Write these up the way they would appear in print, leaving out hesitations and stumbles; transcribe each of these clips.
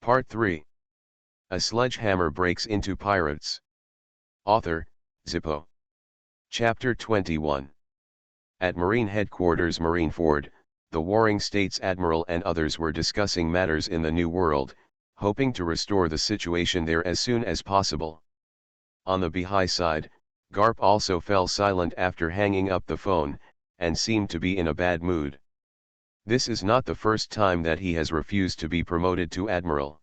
Part 3. A sledgehammer breaks into pirates. Author, Zippo. Chapter 21. At Marine Headquarters Marineford, the warring states admiral and others were discussing matters in the New World, hoping to restore the situation there as soon as possible. On the Baha'i side, Garp also fell silent after hanging up the phone, and seemed to be in a bad mood. This is not the first time that he has refused to be promoted to admiral.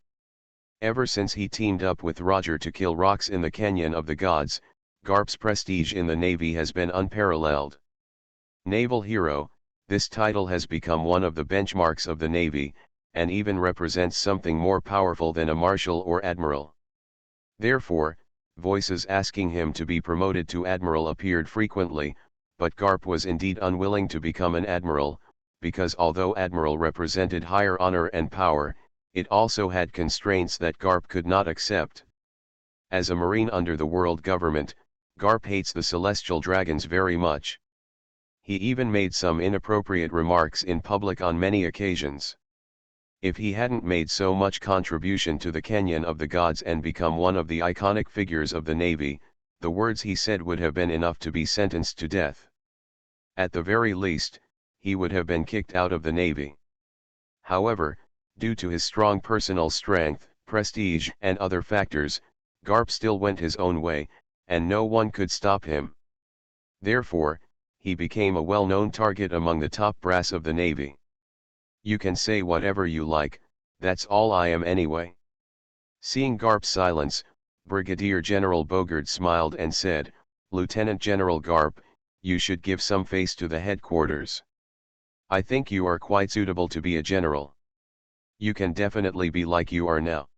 Ever since he teamed up with Roger to kill rocks in the Canyon of the Gods, Garp's prestige in the Navy has been unparalleled. Naval Hero, this title has become one of the benchmarks of the Navy, and even represents something more powerful than a marshal or admiral. Therefore, voices asking him to be promoted to admiral appeared frequently, but Garp was indeed unwilling to become an admiral, because although admiral represented higher honor and power, it also had constraints that Garp could not accept. As a Marine under the world government, Garp hates the celestial dragons very much. He even made some inappropriate remarks in public on many occasions. If he hadn't made so much contribution to the Canyon of the Gods and become one of the iconic figures of the Navy, the words he said would have been enough to be sentenced to death. At the very least, he would have been kicked out of the Navy. However, due to his strong personal strength, prestige and other factors, Garp still went his own way, and no one could stop him. Therefore, he became a well-known target among the top brass of the Navy. "You can say whatever you like, that's all I am anyway." Seeing Garp's silence, Brigadier General Bogard smiled and said, "Lieutenant General Garp, you should give some face to the headquarters. I think you are quite suitable to be a general. You can definitely be like you are now.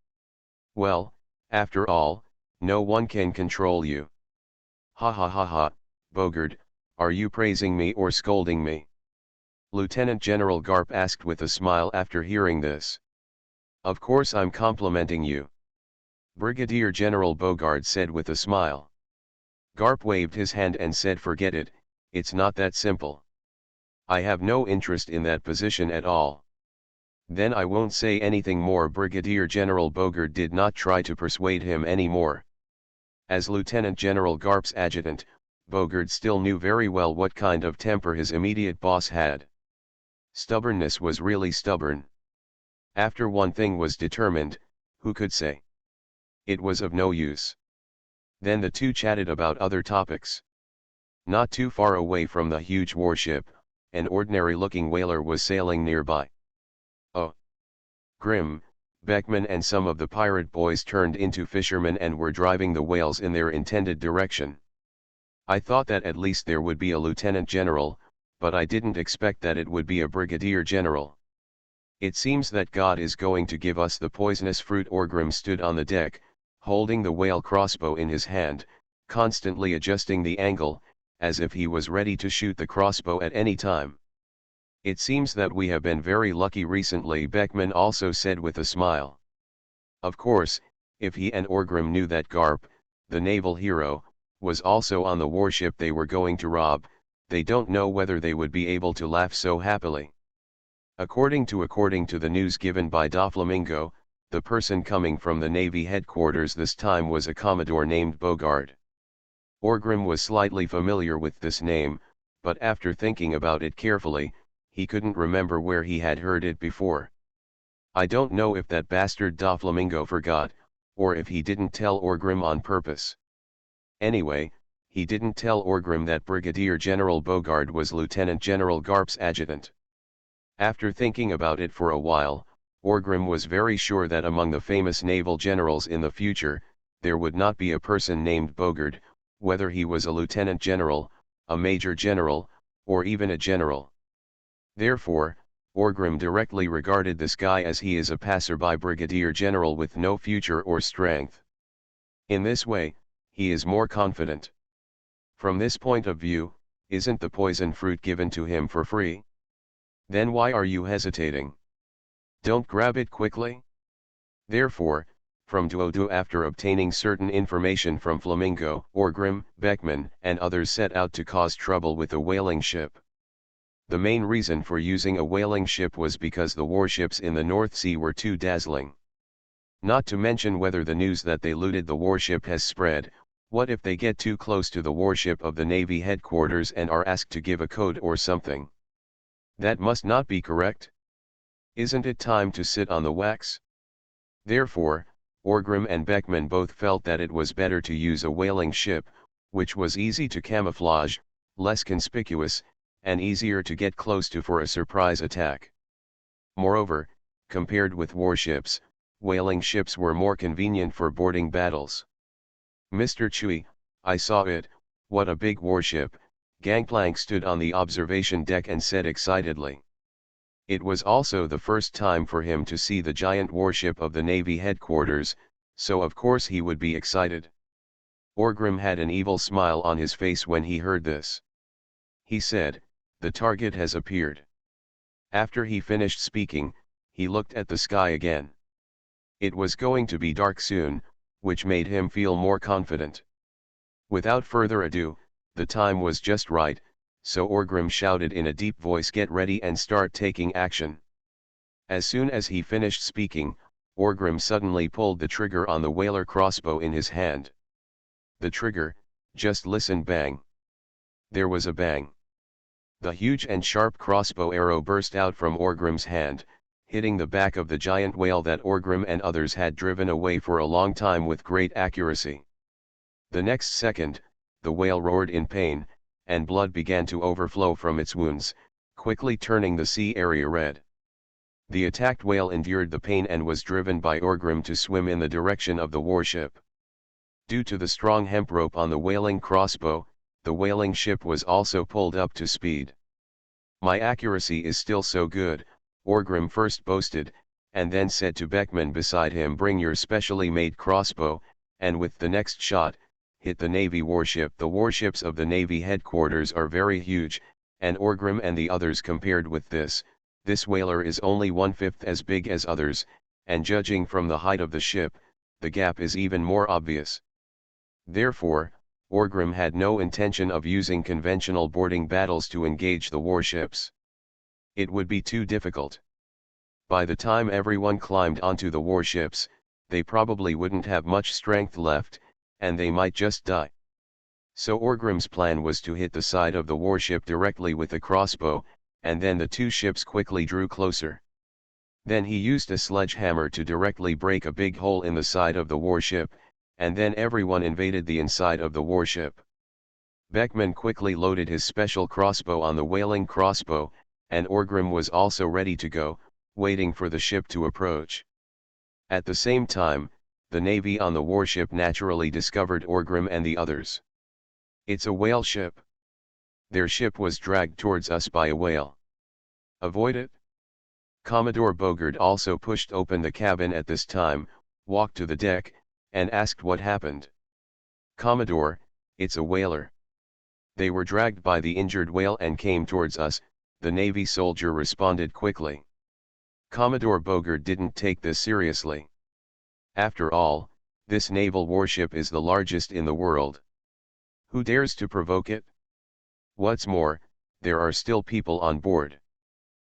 Well, after all, no one can control you." "Ha ha ha ha, Bogard, are you praising me or scolding me?" Lieutenant General Garp asked with a smile after hearing this. "Of course I'm complimenting you," Brigadier General Bogard said with a smile. Garp waved his hand and said, "Forget it, it's not that simple. I have no interest in that position at all." "Then I won't say anything more." Brigadier General Bogard did not try to persuade him any more. As Lieutenant General Garp's adjutant, Bogard still knew very well what kind of temper his immediate boss had. Stubbornness was really stubborn. After one thing was determined, who could say? It was of no use. Then the two chatted about other topics. Not too far away from the huge warship, an ordinary-looking whaler was sailing nearby. Oh! Grim, Beckman and some of the pirate boys turned into fishermen and were driving the whales in their intended direction. I thought that at least there would be a lieutenant general, but I didn't expect that it would be a brigadier general. It seems that God is going to give us the poisonous fruit. Orgrim stood on the deck, holding the whale crossbow in his hand, constantly adjusting the angle, as if he was ready to shoot the crossbow at any time. "It seems that we have been very lucky recently," Beckman also said with a smile. Of course, if he and Orgrim knew that Garp, the naval hero, was also on the warship they were going to rob, they don't know whether they would be able to laugh so happily. According to the news given by Doflamingo, the person coming from the Navy headquarters this time was a Commodore named Bogard. Orgrim was slightly familiar with this name, but after thinking about it carefully, he couldn't remember where he had heard it before. I don't know if that bastard Doflamingo forgot, or if he didn't tell Orgrim on purpose. Anyway, he didn't tell Orgrim that Brigadier General Bogard was Lieutenant General Garp's adjutant. After thinking about it for a while, Orgrim was very sure that among the famous naval generals in the future, there would not be a person named Bogard, whether he was a lieutenant general, a major general, or even a general. Therefore, Orgrim directly regarded this guy as he is a passerby brigadier general with no future or strength. In this way, he is more confident. From this point of view, isn't the poison fruit given to him for free? Then why are you hesitating? Don't grab it quickly? Therefore, from Duodo, after obtaining certain information from Flamingo, Orgrim, Beckman, and others set out to cause trouble with a whaling ship. The main reason for using a whaling ship was because the warships in the North Sea were too dazzling. Not to mention whether the news that they looted the warship has spread. What if they get too close to the warship of the Navy headquarters and are asked to give a code or something? That must not be correct. Isn't it time to sit on the wax? Therefore, Orgrim and Beckman both felt that it was better to use a whaling ship, which was easy to camouflage, less conspicuous, and easier to get close to for a surprise attack. Moreover, compared with warships, whaling ships were more convenient for boarding battles. "Mr. Chui, I saw it, what a big warship," Gangplank stood on the observation deck and said excitedly. It was also the first time for him to see the giant warship of the Navy headquarters, so of course he would be excited. Orgrim had an evil smile on his face when he heard this. He said, "The target has appeared." After he finished speaking, he looked at the sky again. It was going to be dark soon, which made him feel more confident. Without further ado, the time was just right, so Orgrim shouted in a deep voice, "Get ready and start taking action." As soon as he finished speaking, Orgrim suddenly pulled the trigger on the whaler crossbow in his hand. The trigger, just listen, bang. There was a bang. The huge and sharp crossbow arrow burst out from Orgrim's hand, hitting the back of the giant whale that Orgrim and others had driven away for a long time with great accuracy. The next second, the whale roared in pain, and blood began to overflow from its wounds, quickly turning the sea area red. The attacked whale endured the pain and was driven by Orgrim to swim in the direction of the warship. Due to the strong hemp rope on the whaling crossbow, the whaling ship was also pulled up to speed. "My accuracy is still so good," Orgrim first boasted, and then said to Beckman beside him, "Bring your specially made crossbow," and with the next shot, hit the Navy warship. The warships of the Navy headquarters are very huge, and Orgrim and the others compared with this whaler is only 1/5 as big as others, and judging from the height of the ship, the gap is even more obvious. Therefore, Orgrim had no intention of using conventional boarding battles to engage the warships. It would be too difficult. By the time everyone climbed onto the warships, they probably wouldn't have much strength left, and they might just die. So Orgrim's plan was to hit the side of the warship directly with the crossbow, and then the two ships quickly drew closer. Then he used a sledgehammer to directly break a big hole in the side of the warship, and then everyone invaded the inside of the warship. Beckman quickly loaded his special crossbow on the whaling crossbow, and Orgrim was also ready to go, waiting for the ship to approach. At the same time, the Navy on the warship naturally discovered Orgrim and the others. "It's a whale ship. Their ship was dragged towards us by a whale. Avoid it." Commodore Bogard also pushed open the cabin at this time, walked to the deck, and asked what happened. "Commodore, it's a whaler. They were dragged by the injured whale and came towards us," the Navy soldier responded quickly. Commodore Bogard didn't take this seriously. After all, this naval warship is the largest in the world. Who dares to provoke it? What's more, there are still people on board.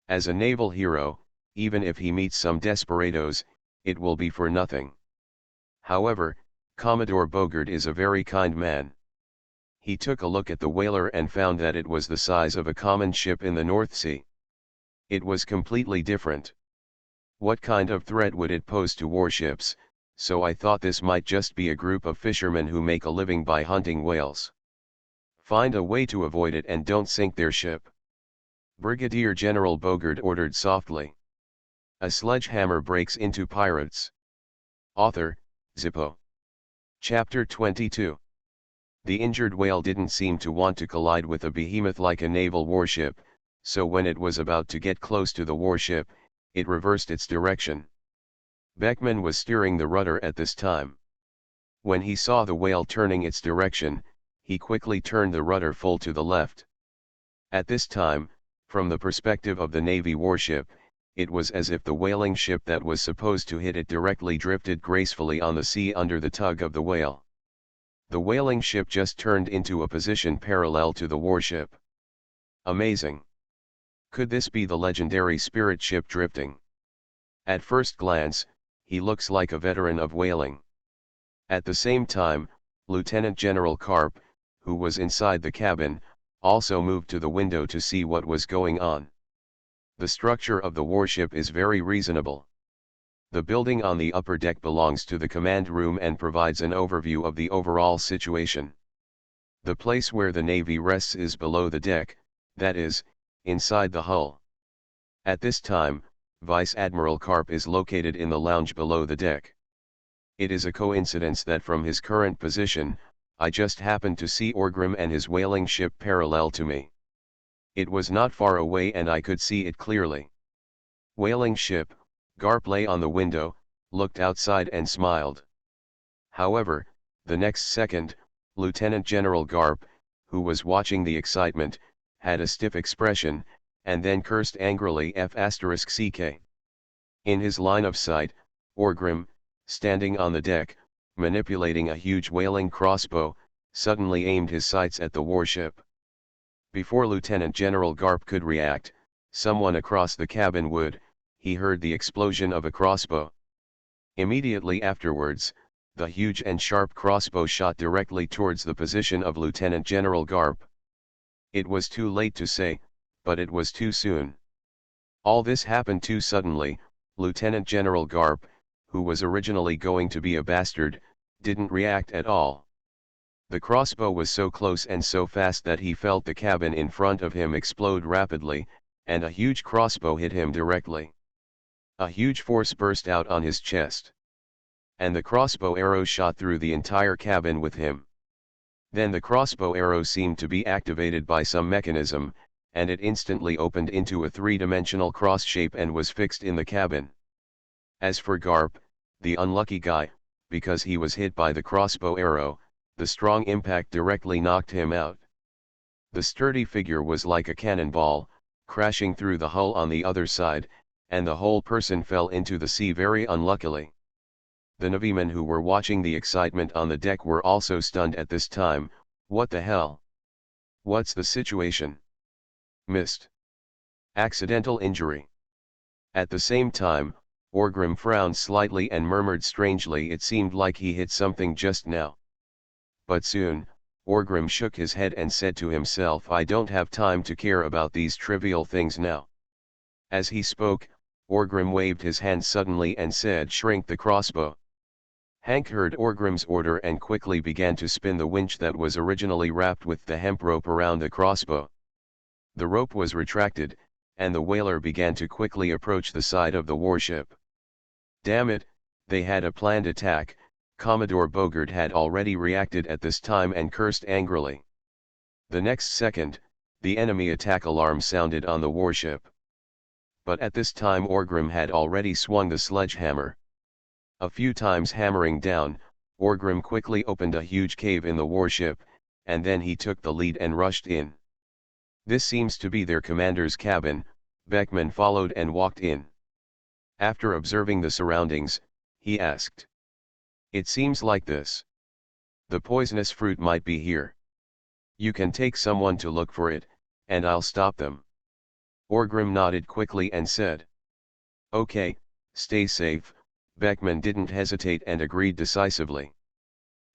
As a naval hero, even if he meets some desperados, it will be for nothing. However, Commodore Bogard is a very kind man. He took a look at the whaler and found that it was the size of a common ship in the North Sea. It was completely different. What kind of threat would it pose to warships? So I thought this might just be a group of fishermen who make a living by hunting whales. Find a way to avoid it and don't sink their ship. Brigadier General Bogard ordered softly. A sledgehammer breaks into pirates. Author, Zippo. Chapter 22. The injured whale didn't seem to want to collide with a behemoth like a naval warship, so when it was about to get close to the warship, it reversed its direction. Beckman was steering the rudder at this time. When he saw the whale turning its direction, he quickly turned the rudder full to the left. At this time, from the perspective of the Navy warship, it was as if the whaling ship that was supposed to hit it directly drifted gracefully on the sea under the tug of the whale. The whaling ship just turned into a position parallel to the warship. Amazing! Could this be the legendary spirit ship drifting? At first glance, he looks like a veteran of whaling. At the same time, Lieutenant General Karp, who was inside the cabin, also moved to the window to see what was going on. The structure of the warship is very reasonable. The building on the upper deck belongs to the command room and provides an overview of the overall situation. The place where the Navy rests is below the deck, that is, inside the hull. At this time, Vice Admiral Karp is located in the lounge below the deck. It is a coincidence that from his current position, I just happened to see Orgrim and his whaling ship parallel to me. It was not far away and I could see it clearly. Whaling ship, Garp lay on the window, looked outside and smiled. However, the next second, Lieutenant General Garp, who was watching the excitement, had a stiff expression, and then cursed angrily F***ck. In his line of sight, Orgrim, standing on the deck, manipulating a huge whaling crossbow, suddenly aimed his sights at the warship. Before Lieutenant General Garp could react, someone across the cabin would, he heard the explosion of a crossbow. Immediately afterwards, the huge and sharp crossbow shot directly towards the position of Lieutenant General Garp. It was too late to say, but it was too soon. All this happened too suddenly. Lieutenant General Garp, who was originally going to be a bastard, didn't react at all. The crossbow was so close and so fast that he felt the cabin in front of him explode rapidly, and a huge crossbow hit him directly. A huge force burst out on his chest. And the crossbow arrow shot through the entire cabin with him. Then the crossbow arrow seemed to be activated by some mechanism, and it instantly opened into a three-dimensional cross shape and was fixed in the cabin. As for Garp, the unlucky guy, because he was hit by the crossbow arrow, the strong impact directly knocked him out. The sturdy figure was like a cannonball, crashing through the hull on the other side, and the whole person fell into the sea very unluckily. The Navymen who were watching the excitement on the deck were also stunned at this time. What the hell? What's the situation? Missed. Accidental injury. At the same time, Orgrim frowned slightly and murmured strangely, it seemed like he hit something just now. But soon, Orgrim shook his head and said to himself, I don't have time to care about these trivial things now. As he spoke, Orgrim waved his hand suddenly and said, shrink the crossbow. Hank heard Orgrim's order and quickly began to spin the winch that was originally wrapped with the hemp rope around the crossbow. The rope was retracted, and the whaler began to quickly approach the side of the warship. Damn it, they had a planned attack. Commodore Bogart had already reacted at this time and cursed angrily. The next second, the enemy attack alarm sounded on the warship. But at this time Orgrim had already swung the sledgehammer. A few times hammering down, Orgrim quickly opened a huge cave in the warship, and then he took the lead and rushed in. This seems to be their commander's cabin. Beckman followed and walked in. After observing the surroundings, he asked, it seems like this. The poisonous fruit might be here. You can take someone to look for it, and I'll stop them. Orgrim nodded quickly and said, okay, stay safe. Beckman didn't hesitate and agreed decisively.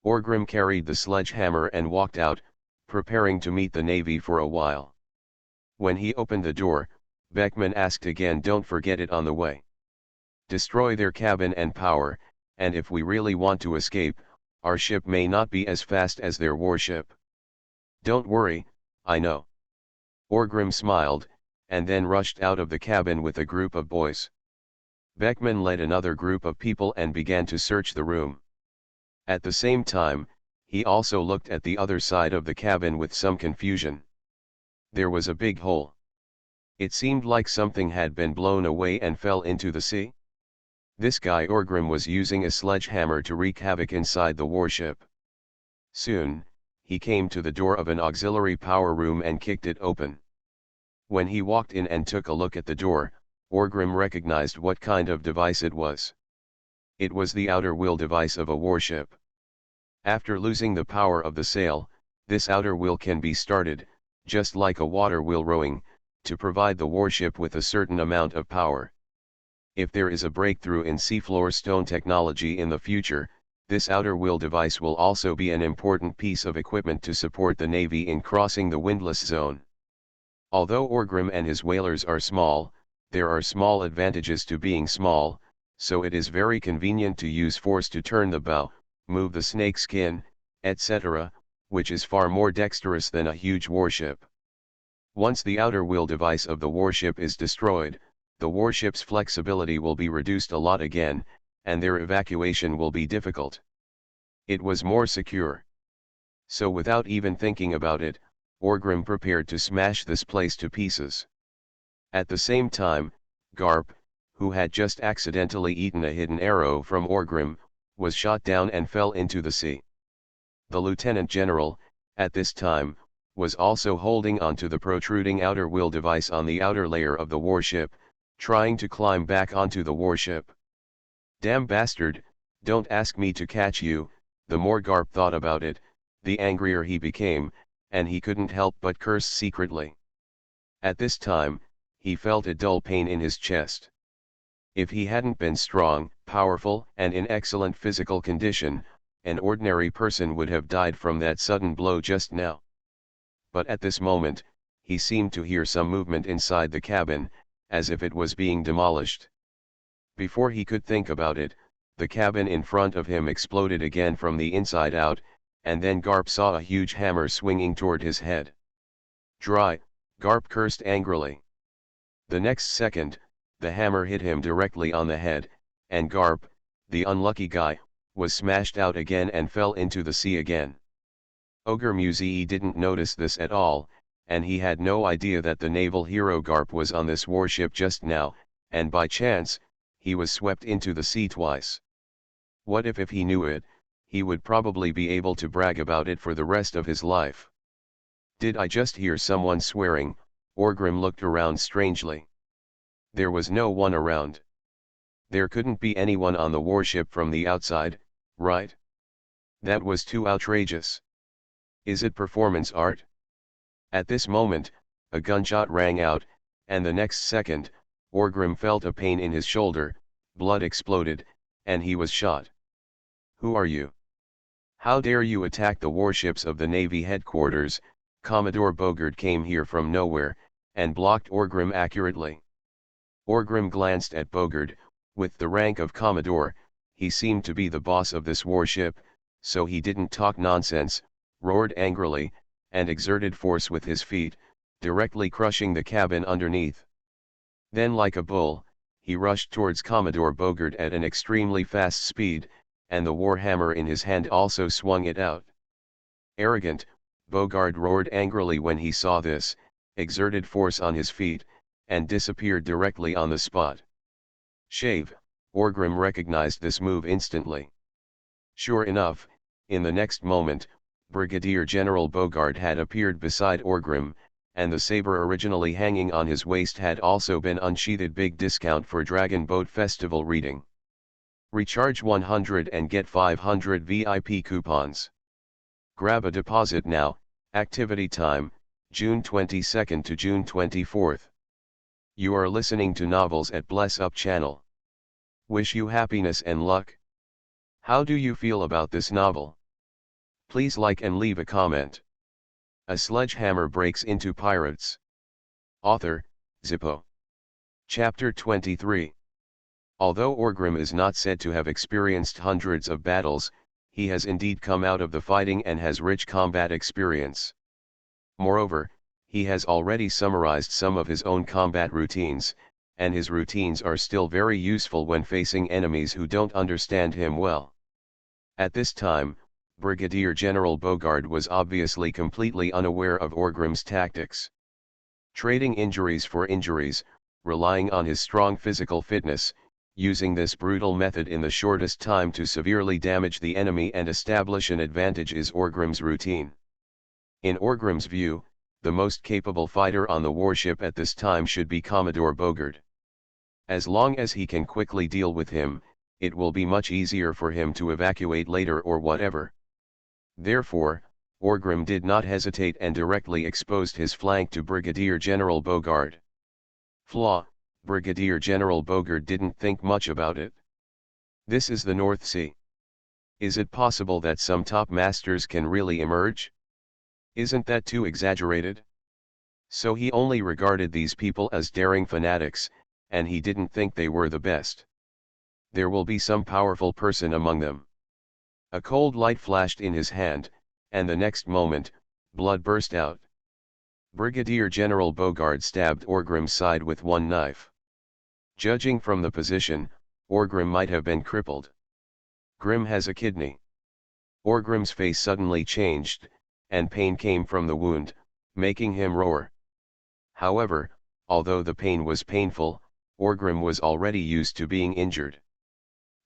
Orgrim carried the sledgehammer and walked out, preparing to meet the Navy for a while. When he opened the door, Beckman asked again, don't forget it on the way. Destroy their cabin and power, and if we really want to escape, our ship may not be as fast as their warship. Don't worry, I know. Orgrim smiled, and then rushed out of the cabin with a group of boys. Beckman led another group of people and began to search the room. At the same time, he also looked at the other side of the cabin with some confusion. There was a big hole. It seemed like something had been blown away and fell into the sea. This guy Orgrim was using a sledgehammer to wreak havoc inside the warship. Soon, he came to the door of an auxiliary power room and kicked it open. When he walked in and took a look at the door, Orgrim recognized what kind of device it was. It was the outer wheel device of a warship. After losing the power of the sail, this outer wheel can be started, just like a water wheel rowing, to provide the warship with a certain amount of power. If there is a breakthrough in seafloor stone technology in the future, this outer wheel device will also be an important piece of equipment to support the Navy in crossing the windless zone. Although Orgrim and his whalers are small, there are small advantages to being small, so it is very convenient to use force to turn the bow, move the snake skin, etc., which is far more dexterous than a huge warship. Once the outer wheel device of the warship is destroyed, the warship's flexibility will be reduced a lot again, and their evacuation will be difficult. It was more secure. So without even thinking about it, Orgrim prepared to smash this place to pieces. At the same time, Garp, who had just accidentally eaten a hidden arrow from Orgrim, was shot down and fell into the sea. The lieutenant general, at this time, was also holding onto the protruding outer wheel device on the outer layer of the warship, trying to climb back onto the warship. "Damn bastard, don't ask me to catch you." The more Garp thought about it, the angrier he became, and he couldn't help but curse secretly. At this time, he felt a dull pain in his chest. If he hadn't been strong, powerful, and in excellent physical condition, an ordinary person would have died from that sudden blow just now. But at this moment, he seemed to hear some movement inside the cabin, as if it was being demolished. Before he could think about it, the cabin in front of him exploded again from the inside out, and then Garp saw a huge hammer swinging toward his head. "Dry," Garp cursed angrily. The next second, the hammer hit him directly on the head, and Garp, the unlucky guy, was smashed out again and fell into the sea again. Ogre Musée didn't notice this at all, and he had no idea that the naval hero Garp was on this warship just now, and by chance, he was swept into the sea twice. What if he knew it, he would probably be able to brag about it for the rest of his life. Did I just hear someone swearing? Orgrim looked around strangely. There was no one around. There couldn't be anyone on the warship from the outside, right? That was too outrageous. Is it performance art? At this moment, a gunshot rang out, and the next second, Orgrim felt a pain in his shoulder, blood exploded, and he was shot. "Who are you? How dare you attack the warships of the Navy headquarters?" Commodore Bogart came here from nowhere, and blocked Orgrim accurately. Orgrim glanced at Bogart. With the rank of Commodore, he seemed to be the boss of this warship, so he didn't talk nonsense, roared angrily, and exerted force with his feet, directly crushing the cabin underneath. Then like a bull, he rushed towards Commodore Bogart at an extremely fast speed, and the war hammer in his hand also swung it out. "Arrogant," Bogart roared angrily when he saw this, exerted force on his feet, and disappeared directly on the spot. Shave, Orgrim recognized this move instantly. Sure enough, in the next moment, Brigadier General Bogart had appeared beside Orgrim, and the saber originally hanging on his waist had also been unsheathed. Big discount for Dragon Boat Festival reading. Recharge 100 and get 500 VIP coupons. Grab a deposit now. Activity time, June 22nd to June 24th. You are listening to Novels at Bless Up channel. Wish you happiness and luck. How do you feel about this novel? Please like and leave a comment. A sledgehammer breaks into pirates. Author, Zippo. Chapter 23. Although Orgrim is not said to have experienced hundreds of battles, he has indeed come out of the fighting and has rich combat experience. Moreover, he has already summarized some of his own combat routines, and his routines are still very useful when facing enemies who don't understand him well. At this time, Brigadier General Bogart was obviously completely unaware of Orgrim's tactics. Trading injuries for injuries, relying on his strong physical fitness, using this brutal method in the shortest time to severely damage the enemy and establish an advantage is Orgrim's routine. In Orgrim's view, the most capable fighter on the warship at this time should be Commodore Bogart. As long as he can quickly deal with him, it will be much easier for him to evacuate later or whatever. Therefore, Orgrim did not hesitate and directly exposed his flank to Brigadier General Bogart. Flaw: Brigadier General Bogard didn't think much about it. This is the North Sea. Is it possible that some top masters can really emerge? Isn't that too exaggerated? So he only regarded these people as daring fanatics, and he didn't think they were the best. There will be some powerful person among them. A cold light flashed in his hand, and the next moment, blood burst out. Brigadier General Bogard stabbed Orgrim's side with one knife. Judging from the position, Orgrim might have been crippled. Grim has a kidney. Orgrim's face suddenly changed, and pain came from the wound, making him roar. However, although the pain was painful, Orgrim was already used to being injured.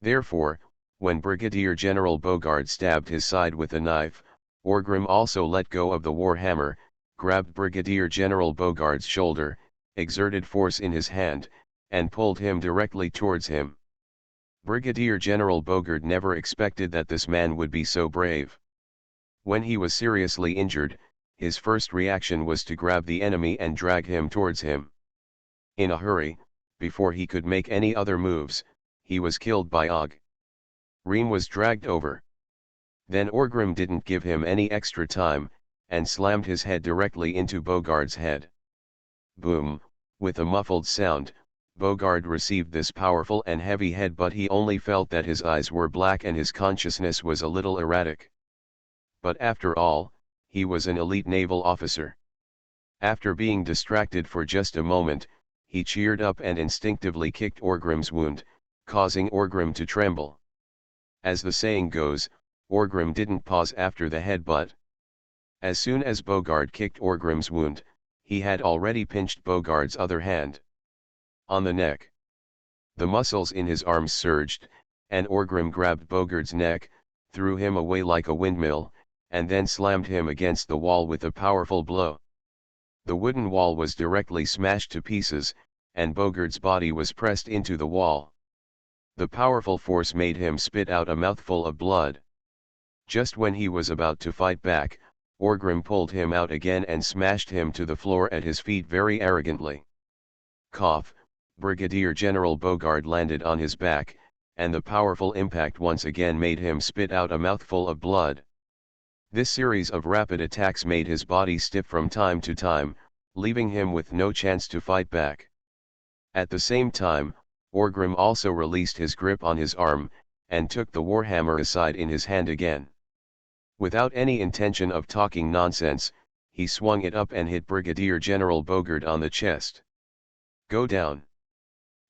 Therefore, when Brigadier General Bogard stabbed his side with a knife, Orgrim also let go of the warhammer, grabbed Brigadier General Bogard's shoulder, exerted force in his hand, and pulled him directly towards him. Brigadier General Bogard never expected that this man would be so brave. When he was seriously injured, his first reaction was to grab the enemy and drag him towards him. In a hurry, before he could make any other moves, he was killed by Og. Reem was dragged over. Then Orgrim didn't give him any extra time, and slammed his head directly into Bogard's head. Boom, with a muffled sound, Bogard received this powerful and heavy head, but he only felt that his eyes were black and his consciousness was a little erratic. But after all, he was an elite naval officer. After being distracted for just a moment, he cheered up and instinctively kicked Orgrim's wound, causing Orgrim to tremble. As the saying goes, Orgrim didn't pause after the headbutt. As soon as Bogard kicked Orgrim's wound, he had already pinched Bogard's other hand. On the neck. The muscles in his arms surged, and Orgrim grabbed Bogard's neck, threw him away like a windmill, and then slammed him against the wall with a powerful blow. The wooden wall was directly smashed to pieces, and Bogard's body was pressed into the wall. The powerful force made him spit out a mouthful of blood. Just when he was about to fight back, Orgrim pulled him out again and smashed him to the floor at his feet very arrogantly. Cough, Brigadier General Bogard landed on his back, and the powerful impact once again made him spit out a mouthful of blood. This series of rapid attacks made his body stiff from time to time, leaving him with no chance to fight back. At the same time, Orgrim also released his grip on his arm, and took the warhammer aside in his hand again. Without any intention of talking nonsense, he swung it up and hit Brigadier General Bogard on the chest. Go down.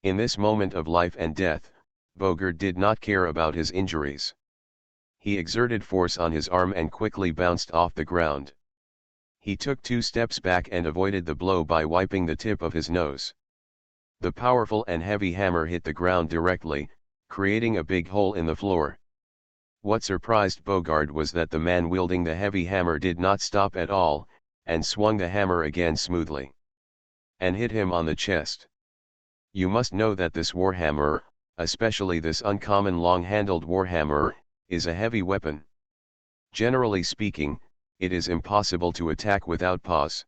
In this moment of life and death, Bogard did not care about his injuries. He exerted force on his arm and quickly bounced off the ground. He took 2 steps back and avoided the blow by wiping the tip of his nose. The powerful and heavy hammer hit the ground directly, creating a big hole in the floor. What surprised Bogard was that the man wielding the heavy hammer did not stop at all, and swung the hammer again smoothly. And hit him on the chest. You must know that this warhammer, especially this uncommon long-handled warhammer, is a heavy weapon. Generally speaking, it is impossible to attack without pause.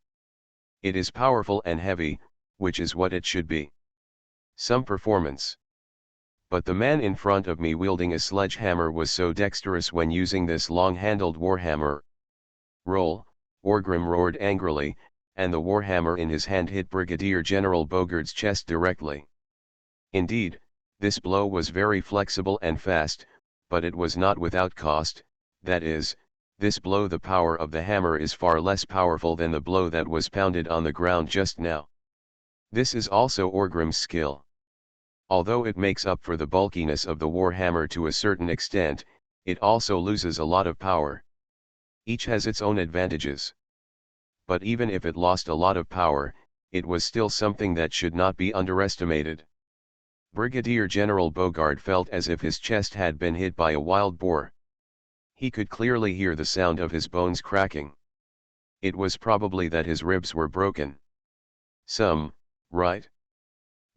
It is powerful and heavy, which is what it should be. Some performance. But the man in front of me wielding a sledgehammer was so dexterous when using this long-handled warhammer. Roll, Orgrim roared angrily, and the warhammer in his hand hit Brigadier General Bogard's chest directly. Indeed, this blow was very flexible and fast, but it was not without cost. That is, this blow, the power of the hammer is far less powerful than the blow that was pounded on the ground just now. This is also Orgrim's skill. Although it makes up for the bulkiness of the warhammer to a certain extent, it also loses a lot of power. Each has its own advantages. But even if it lost a lot of power, it was still something that should not be underestimated. Brigadier General Bogard felt as if his chest had been hit by a wild boar. He could clearly hear the sound of his bones cracking. It was probably that his ribs were broken. Right?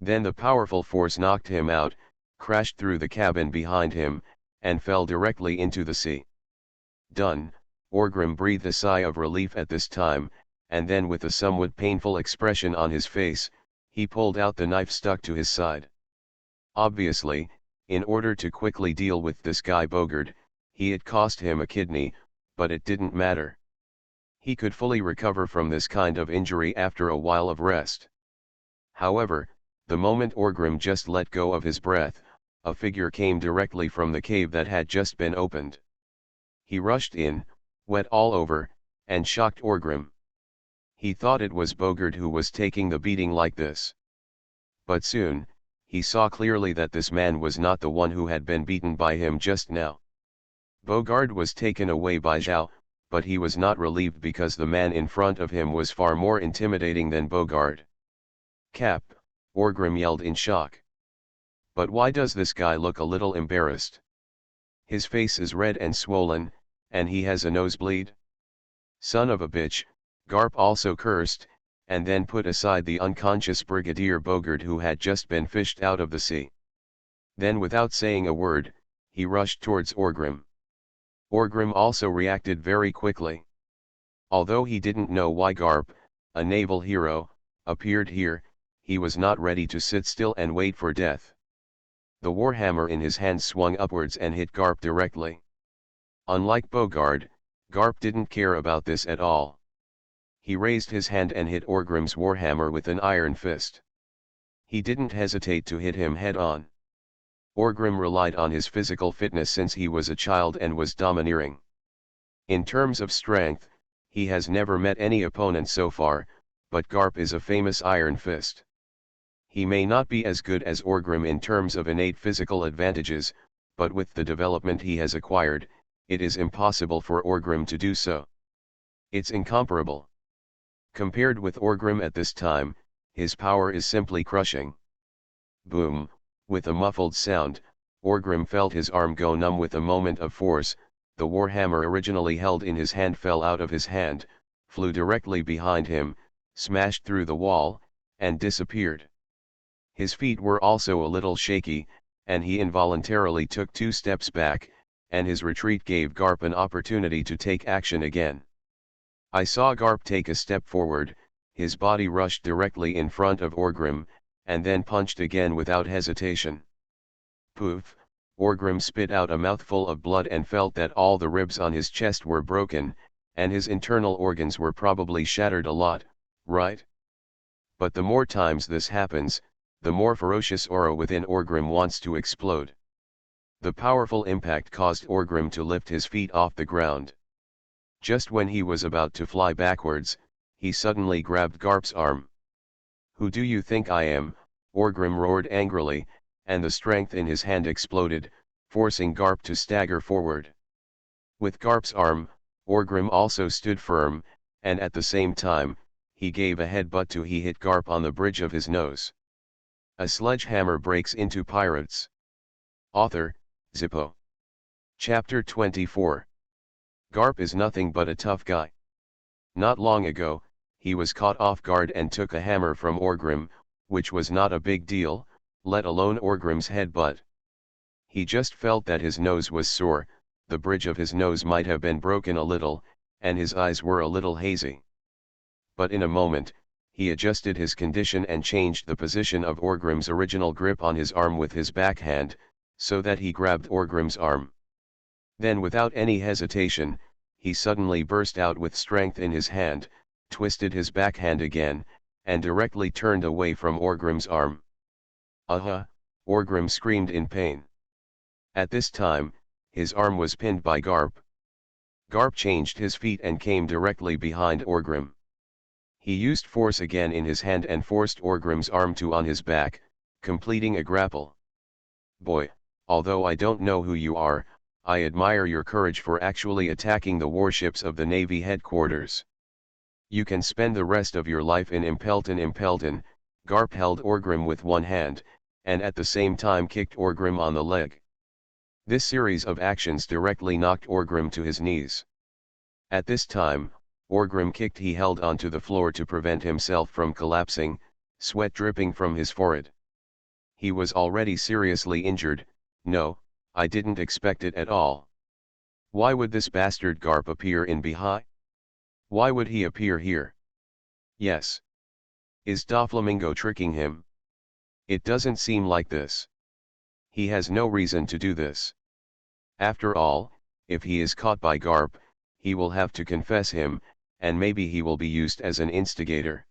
Then the powerful force knocked him out, crashed through the cabin behind him, and fell directly into the sea. Done, Orgrim breathed a sigh of relief at this time, and then with a somewhat painful expression on his face, He pulled out the knife stuck to his side. Obviously, in order to quickly deal with this guy Bogard, he had cost him a kidney, but it didn't matter. He could fully recover from this kind of injury after a while of rest. However, the moment Orgrim just let go of his breath, a figure came directly from the cave that had just been opened. He rushed in, wet all over, and shocked Orgrim. He thought it was Bogard who was taking the beating like this. But soon, he saw clearly that this man was not the one who had been beaten by him just now. Bogard was taken away by Zhao, but he was not relieved because the man in front of him was far more intimidating than Bogard. Cap, Orgrim yelled in shock. But why does this guy look a little embarrassed? His face is red and swollen, and he has a nosebleed? Son of a bitch, Garp also cursed, and then put aside the unconscious Brigadier Bogard who had just been fished out of the sea. Then without saying a word, he rushed towards Orgrim. Orgrim also reacted very quickly. Although he didn't know why Garp, a naval hero, appeared here, he was not ready to sit still and wait for death. The warhammer in his hand swung upwards and hit Garp directly. Unlike Bogard, Garp didn't care about this at all. He raised his hand and hit Orgrim's warhammer with an iron fist. He didn't hesitate to hit him head-on. Orgrim relied on his physical fitness since he was a child and was domineering. In terms of strength, he has never met any opponent so far, but Garp is a famous iron fist. He may not be as good as Orgrim in terms of innate physical advantages, but with the development he has acquired, it is impossible for Orgrim to do so. It's incomparable. Compared with Orgrim at this time, his power is simply crushing. Boom, with a muffled sound, Orgrim felt his arm go numb with a moment of force. The warhammer originally held in his hand fell out of his hand, flew directly behind him, smashed through the wall, and disappeared. His feet were also a little shaky, and he involuntarily took 2 steps back, and his retreat gave Garp an opportunity to take action again. I saw Garp take a step forward, his body rushed directly in front of Orgrim, and then punched again without hesitation. Poof, Orgrim spit out a mouthful of blood and felt that all the ribs on his chest were broken, and his internal organs were probably shattered a lot, right? But the more times this happens, the more ferocious aura within Orgrim wants to explode. The powerful impact caused Orgrim to lift his feet off the ground. Just when he was about to fly backwards, he suddenly grabbed Garp's arm. "Who do you think I am?" Orgrim roared angrily, and the strength in his hand exploded, forcing Garp to stagger forward. With Garp's arm, Orgrim also stood firm, and at the same time, he gave a headbutt to he hit Garp on the bridge of his nose. A sledgehammer breaks into pirates. Author, Zippo. Chapter 24. Garp is nothing but a tough guy. Not long ago, he was caught off guard and took a hammer from Orgrim, which was not a big deal, let alone Orgrim's headbutt. He just felt that his nose was sore, the bridge of his nose might have been broken a little, and his eyes were a little hazy. But in a moment, he adjusted his condition and changed the position of Orgrim's original grip on his arm with his backhand, so that he grabbed Orgrim's arm. Then without any hesitation, he suddenly burst out with strength in his hand, twisted his backhand again, and directly turned away from Orgrim's arm. Orgrim screamed in pain. At this time, his arm was pinned by Garp. Garp changed his feet and came directly behind Orgrim. He used force again in his hand and forced Orgrim's arm to on his back, completing a grapple. "Boy, although I don't know who you are, I admire your courage for actually attacking the warships of the Navy headquarters. You can spend the rest of your life in Impelton." Garp held Orgrim with one hand, and at the same time kicked Orgrim on the leg. This series of actions directly knocked Orgrim to his knees. At this time, Orgrim kicked he held onto the floor to prevent himself from collapsing, sweat dripping from his forehead. He was already seriously injured. No, I didn't expect it at all. Why would this bastard Garp appear in Bihai? Why would he appear here? Yes. Is Doflamingo tricking him? It doesn't seem like this. He has no reason to do this. After all, if he is caught by Garp, he will have to confess him, and maybe he will be used as an instigator.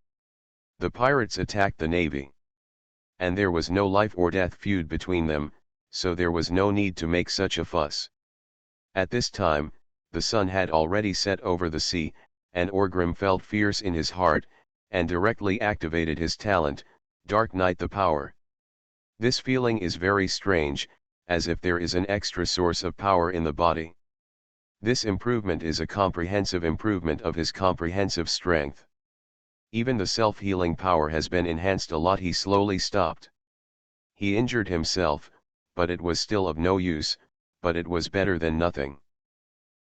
The pirates attacked the navy. And there was no life or death feud between them, so there was no need to make such a fuss. At this time, the sun had already set over the sea, and Orgrim felt fierce in his heart, and directly activated his talent, Dark Knight the Power. This feeling is very strange, as if there is an extra source of power in the body. This improvement is a comprehensive improvement of his comprehensive strength. Even the self-healing power has been enhanced a lot. He slowly stopped. He injured himself, but it was still of no use, but it was better than nothing.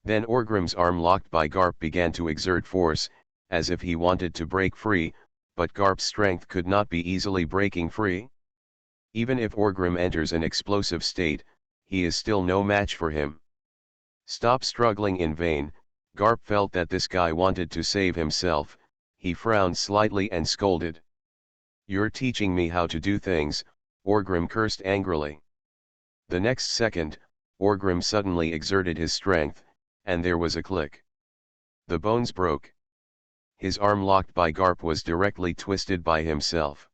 Then Orgrim's arm locked by Garp began to exert force, as if he wanted to break free, but Garp's strength could not be easily breaking free. Even if Orgrim enters an explosive state, he is still no match for him. Stop struggling in vain. Garp felt that this guy wanted to save himself. He frowned slightly and scolded. "You're teaching me how to do things," Orgrim cursed angrily. The next second, Orgrim suddenly exerted his strength, and there was a click. The bones broke. His arm locked by Garp was directly twisted by himself.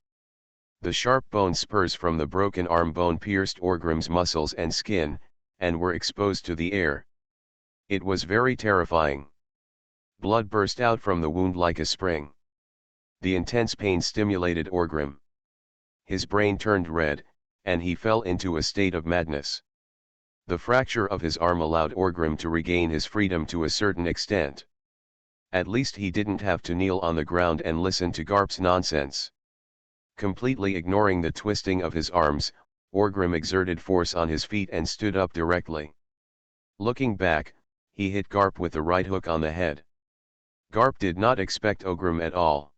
The sharp bone spurs from the broken arm bone pierced Orgrim's muscles and skin, and were exposed to the air. It was very terrifying. Blood burst out from the wound like a spring. The intense pain stimulated Orgrim. His brain turned red, and he fell into a state of madness. The fracture of his arm allowed Orgrim to regain his freedom to a certain extent. At least he didn't have to kneel on the ground and listen to Garp's nonsense. Completely ignoring the twisting of his arms, Orgrim exerted force on his feet and stood up directly. Looking back, he hit Garp with a right hook on the head. Garp did not expect Orgrim at all.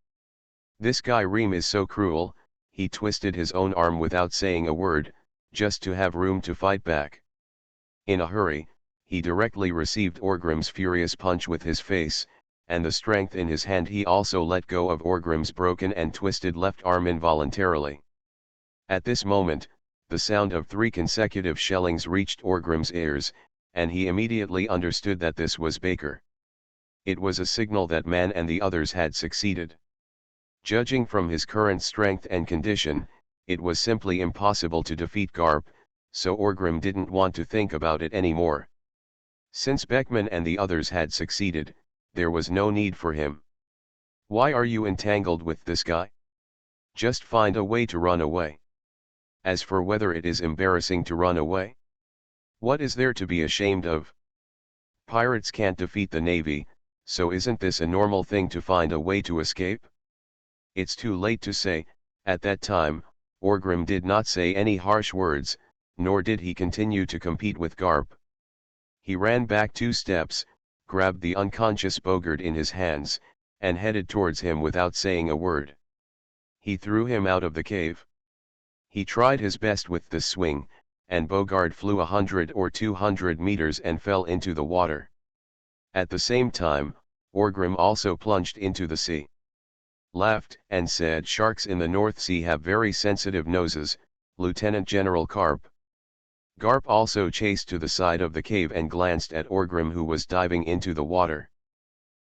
This guy Reem is so cruel. He twisted his own arm without saying a word, just to have room to fight back. In a hurry, he directly received Orgrim's furious punch with his face, and the strength in his hand. He also let go of Orgrim's broken and twisted left arm involuntarily. At this moment, the sound of 3 consecutive shellings reached Orgrim's ears, and he immediately understood that this was Baker. It was a signal that man and the others had succeeded. Judging from his current strength and condition, it was simply impossible to defeat Garp, so Orgrim didn't want to think about it anymore. Since Beckman and the others had succeeded, there was no need for him. Why are you entangled with this guy? Just find a way to run away. As for whether it is embarrassing to run away, what is there to be ashamed of? Pirates can't defeat the navy, so isn't this a normal thing to find a way to escape? It's too late to say. At that time, Orgrim did not say any harsh words, nor did he continue to compete with Garp. He ran back 2 steps, grabbed the unconscious Bogart in his hands, and headed towards him without saying a word. He threw him out of the cave. He tried his best with the swing, and Bogart flew 100 or 200 meters and fell into the water. At the same time, Orgrim also plunged into the sea. Laughed and said, "Sharks in the North Sea have very sensitive noses, Lieutenant General Garp." Garp also chased to the side of the cave and glanced at Orgrim, who was diving into the water.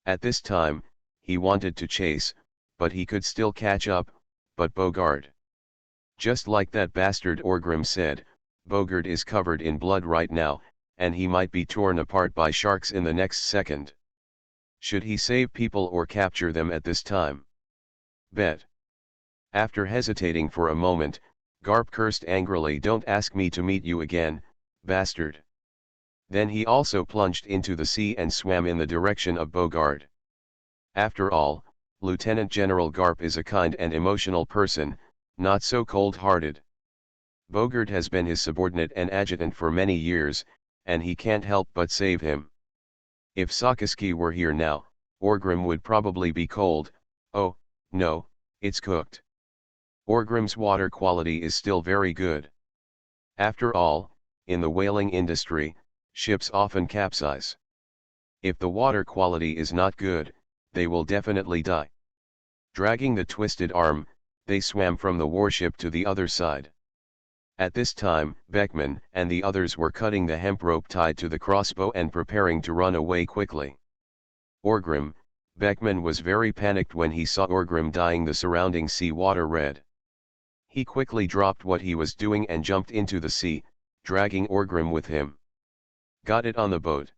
At this time, he wanted to chase, but he could still catch up. But Bogart. "Just like that bastard," Orgrim said, "Bogart is covered in blood right now, and he might be torn apart by sharks in the next second. Should he save people or capture them at this time? Bet." After hesitating for a moment, Garp cursed angrily, "Don't ask me to meet you again, bastard." Then he also plunged into the sea and swam in the direction of Bogart. After all, Lieutenant General Garp is a kind and emotional person, not so cold-hearted. Bogart has been his subordinate and adjutant for many years, and he can't help but save him. If Sakaski were here now, Orgrim would probably be cold. Oh, no, it's cooked. Orgrim's water quality is still very good. After all, in the whaling industry, ships often capsize. If the water quality is not good, they will definitely die. Dragging the twisted arm, they swam from the warship to the other side. At this time, Beckman and the others were cutting the hemp rope tied to the crossbow and preparing to run away quickly. Orgrim, Beckman was very panicked when he saw Orgrim dyeing the surrounding sea water red. He quickly dropped what he was doing and jumped into the sea, dragging Orgrim with him. Got it on the boat.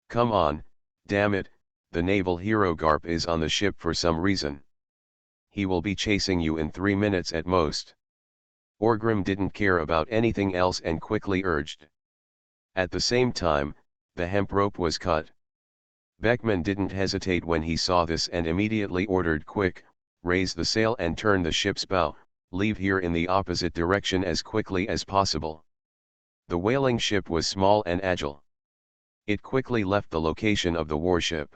Come on, damn it, the naval hero Garp is on the ship for some reason. He will be chasing you in 3 minutes at most. Orgrim didn't care about anything else and quickly urged. At the same time, the hemp rope was cut. Beckman didn't hesitate when he saw this and immediately ordered quick, raise the sail and turn the ship's bow, leave here in the opposite direction as quickly as possible. The whaling ship was small and agile. It quickly left the location of the warship.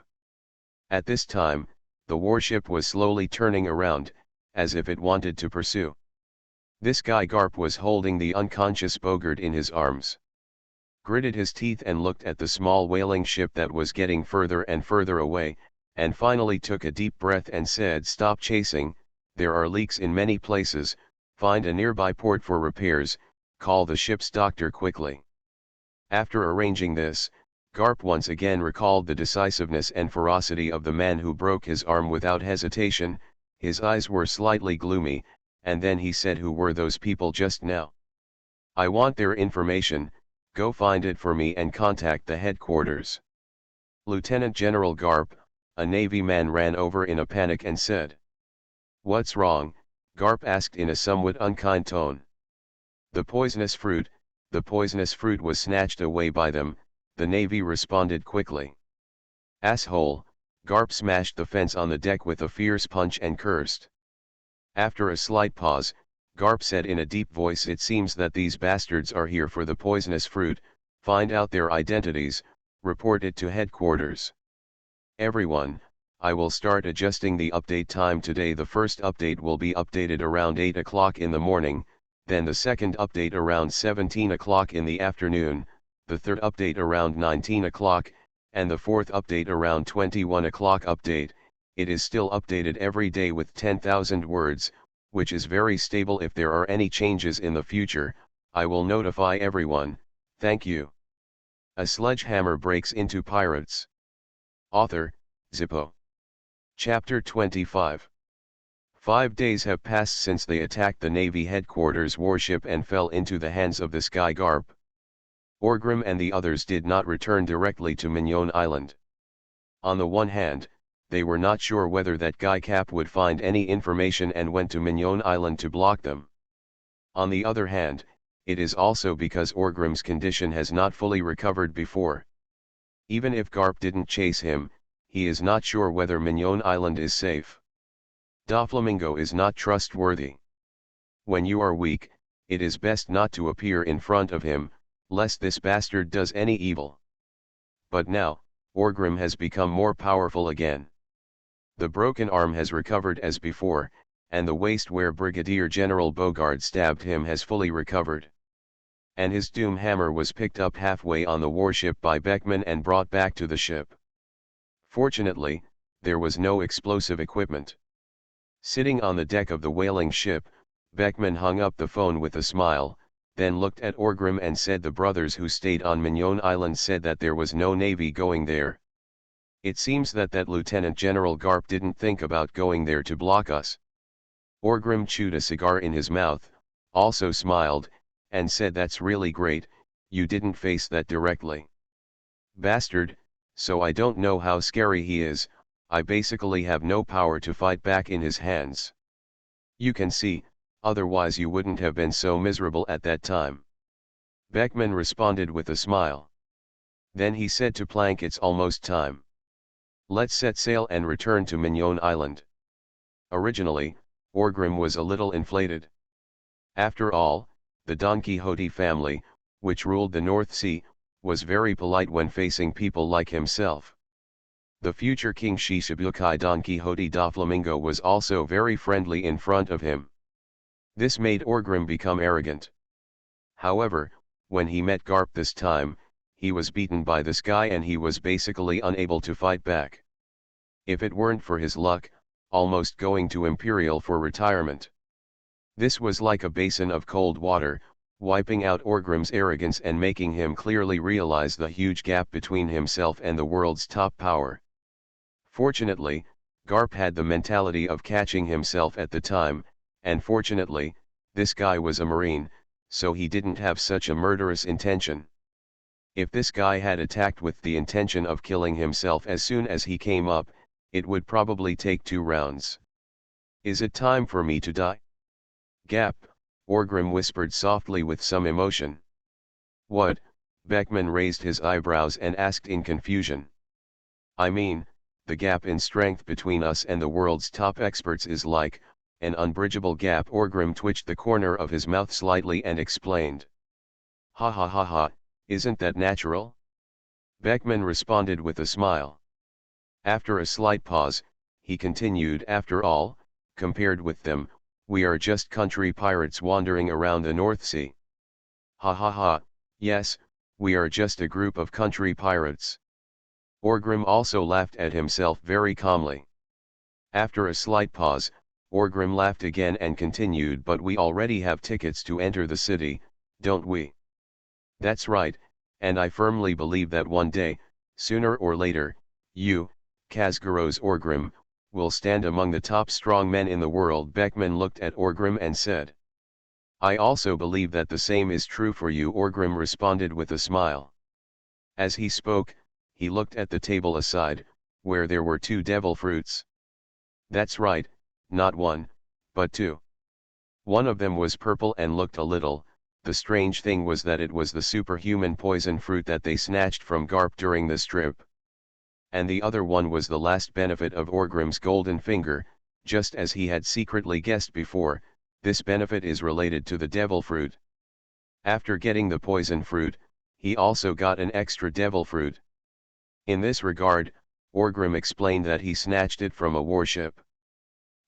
At this time, the warship was slowly turning around, as if it wanted to pursue. This guy Garp was holding the unconscious Bogart in his arms. Gritted his teeth and looked at the small whaling ship that was getting further and further away, and finally took a deep breath and said, "Stop chasing, there are leaks in many places, find a nearby port for repairs, call the ship's doctor quickly." After arranging this, Garp once again recalled the decisiveness and ferocity of the man who broke his arm without hesitation. His eyes were slightly gloomy, and then he said, "Who were those people just now? I want their information, go find it for me and contact the headquarters." Lieutenant General Garp, a Navy man, ran over in a panic and said. "What's wrong?" Garp asked in a somewhat unkind tone. The poisonous fruit was snatched away by them," the Navy responded quickly. "Asshole," Garp smashed the fence on the deck with a fierce punch and cursed. After a slight pause, Garp said in a deep voice, "It seems that these bastards are here for the poisonous fruit, find out their identities, report it to headquarters. Everyone, I will start adjusting the update time today. The first update will be updated around 8 o'clock in the morning, then the second update around 17 o'clock in the afternoon, the third update around 19 o'clock, and the fourth update around 21 o'clock update. It is still updated every day with 10,000 words, which is very stable. If there are any changes in the future, I will notify everyone. Thank you." A sledgehammer breaks into pirates. Author, Zippo. Chapter 25. 5 days have passed since they attacked the Navy headquarters warship and fell into the hands of this guy Garp. Orgrim and the others did not return directly to Mignon Island. On the one hand, they were not sure whether that guy Cap would find any information and went to Mignon Island to block them. On the other hand, it is also because Orgrim's condition has not fully recovered before. Even if Garp didn't chase him, he is not sure whether Mignon Island is safe. Doflamingo is not trustworthy. When you are weak, it is best not to appear in front of him, lest this bastard does any evil. But now, Orgrim has become more powerful again. The broken arm has recovered as before, and the waist where Brigadier General Bogard stabbed him has fully recovered. And his doom hammer was picked up halfway on the warship by Beckman and brought back to the ship. Fortunately, there was no explosive equipment. Sitting on the deck of the whaling ship, Beckman hung up the phone with a smile, then looked at Orgrim and said, "The brothers who stayed on Mignon Island said that there was no navy going there. It seems that Lieutenant General Garp didn't think about going there to block us." Orgrim chewed a cigar in his mouth, also smiled, and said, "That's really great, you didn't face that directly. Bastard, so I don't know how scary he is, I basically have no power to fight back in his hands. You can see, otherwise you wouldn't have been so miserable at that time." Beckman responded with a smile. Then he said to Plank, "It's almost time. Let's set sail and return to Mignon Island." Originally, Orgrim was a little inflated. After all, the Don Quixote family, which ruled the North Sea, was very polite when facing people like himself. The future King Shishibukai Don Quixote Doflamingo was also very friendly in front of him. This made Orgrim become arrogant. However, when he met Garp this time, he was beaten by this guy and he was basically unable to fight back. If it weren't for his luck, almost going to Imperial for retirement. This was like a basin of cold water, wiping out Orgrim's arrogance and making him clearly realize the huge gap between himself and the world's top power. Fortunately, Garp had the mentality of catching himself at the time, and fortunately, this guy was a Marine, so he didn't have such a murderous intention. If this guy had attacked with the intention of killing himself as soon as he came up, it would probably take 2 rounds. "Is it time for me to die?" "Gap," Orgrim whispered softly with some emotion. "What?" Beckman raised his eyebrows and asked in confusion. "I mean, the gap in strength between us and the world's top experts is like an unbridgeable gap." Orgrim twitched the corner of his mouth slightly and explained. "Ha ha ha ha, isn't that natural?" Beckman responded with a smile. After a slight pause, he continued, "After all, compared with them, we are just country pirates wandering around the North Sea." "Ha ha ha, yes, we are just a group of country pirates." Orgrim also laughed at himself very calmly. After a slight pause, Orgrim laughed again and continued, "But we already have tickets to enter the city, don't we?" "That's right, and I firmly believe that one day, sooner or later, you, Kazgaros Orgrim, will stand among the top strong men in the world." Beckman looked at Orgrim and said. "I also believe that the same is true for you," Orgrim responded with a smile. As he spoke, he looked at the table aside, where there were 2 devil fruits. "That's right, not 1, but 2. One of them was purple and looked a little. The strange thing was that it was the superhuman poison fruit that they snatched from Garp during this trip. And the other one was the last benefit of Orgrim's golden finger. Just as he had secretly guessed before, this benefit is related to the devil fruit. After getting the poison fruit, he also got an extra devil fruit. In this regard, Orgrim explained that he snatched it from a warship.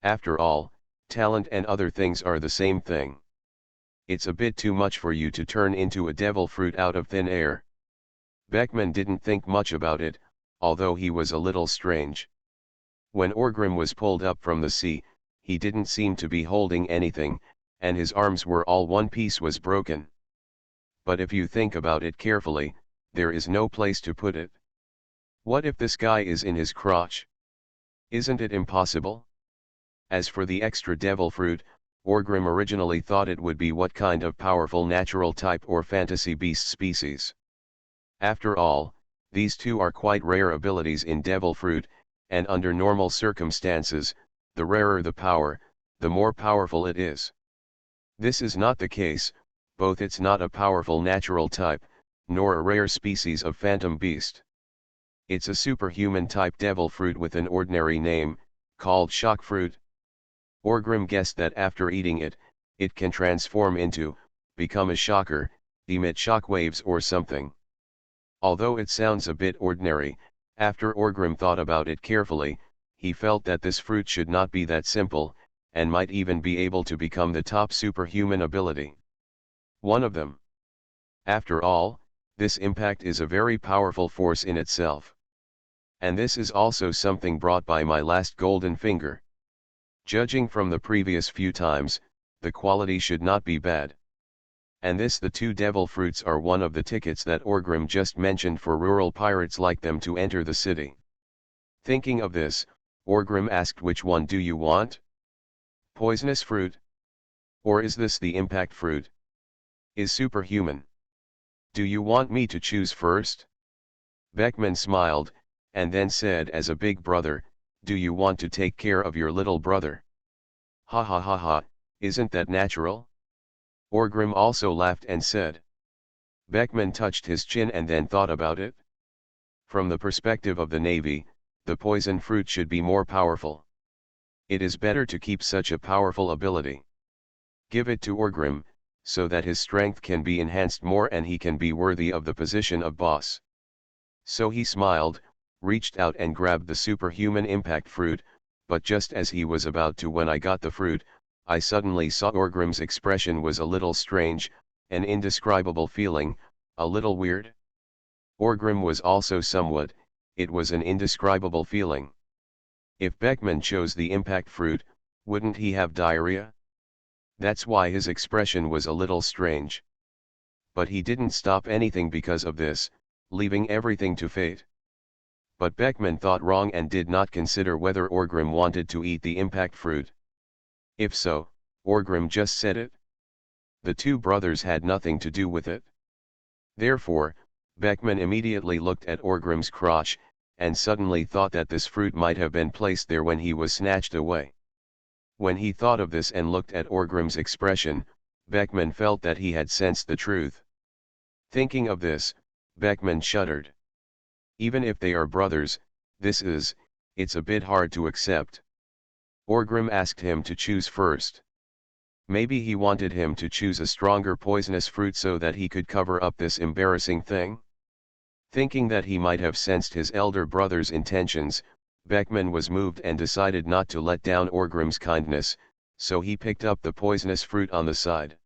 After all, talent and other things are the same thing. It's a bit too much for you to turn into a devil fruit out of thin air." Beckman didn't think much about it, although he was a little strange. When Orgrim was pulled up from the sea, he didn't seem to be holding anything, and his arms were all one piece was broken. But if you think about it carefully, there is no place to put it. What if this guy is in his crotch? Isn't it impossible? As for the extra devil fruit, Orgrim originally thought it would be what kind of powerful natural type or fantasy beast species. After all, these 2 are quite rare abilities in devil fruit, and under normal circumstances, the rarer the power, the more powerful it is. This is not the case, both it's not a powerful natural type, nor a rare species of phantom beast. It's a superhuman type devil fruit with an ordinary name, called shock fruit. Orgrim guessed that after eating it, it can transform into, become a shocker, emit shock waves or something. Although it sounds a bit ordinary, after Orgrim thought about it carefully, he felt that this fruit should not be that simple, and might even be able to become the top superhuman ability. One of them. After all, this impact is a very powerful force in itself. And this is also something brought by my last golden finger. Judging from the previous few times, the quality should not be bad. And the 2 devil fruits are one of the tickets that Orgrim just mentioned for rural pirates like them to enter the city. Thinking of this, Orgrim asked, "Which one do you want? Poisonous fruit? Or is this the impact fruit? Is superhuman? Do you want me to choose first?" Beckman smiled, and then said as a big brother, "Do you want to take care of your little brother?" "Ha ha ha ha, isn't that natural?" Orgrim also laughed and said. Beckman touched his chin and then thought about it. From the perspective of the Navy, the poison fruit should be more powerful. It is better to keep such a powerful ability. Give it to Orgrim, so that his strength can be enhanced more and he can be worthy of the position of boss. So he smiled, reached out and grabbed the superhuman impact fruit, but just as he was about to, when I got the fruit, I suddenly saw Orgrim's expression was a little strange, an indescribable feeling, a little weird. Orgrim was also somewhat, it was an indescribable feeling. If Beckman chose the impact fruit, wouldn't he have diarrhea? That's why his expression was a little strange. But he didn't stop anything because of this, leaving everything to fate. But Beckman thought wrong and did not consider whether Orgrim wanted to eat the impact fruit. If so, Orgrim just said it. The two brothers had nothing to do with it. Therefore, Beckman immediately looked at Orgrim's crotch, and suddenly thought that this fruit might have been placed there when he was snatched away. When he thought of this and looked at Orgrim's expression, Beckman felt that he had sensed the truth. Thinking of this, Beckman shuddered. Even if they are brothers, it's a bit hard to accept. Orgrim asked him to choose first. Maybe he wanted him to choose a stronger poisonous fruit so that he could cover up this embarrassing thing? Thinking that he might have sensed his elder brother's intentions, Beckman was moved and decided not to let down Orgrim's kindness, so he picked up the poisonous fruit on the side.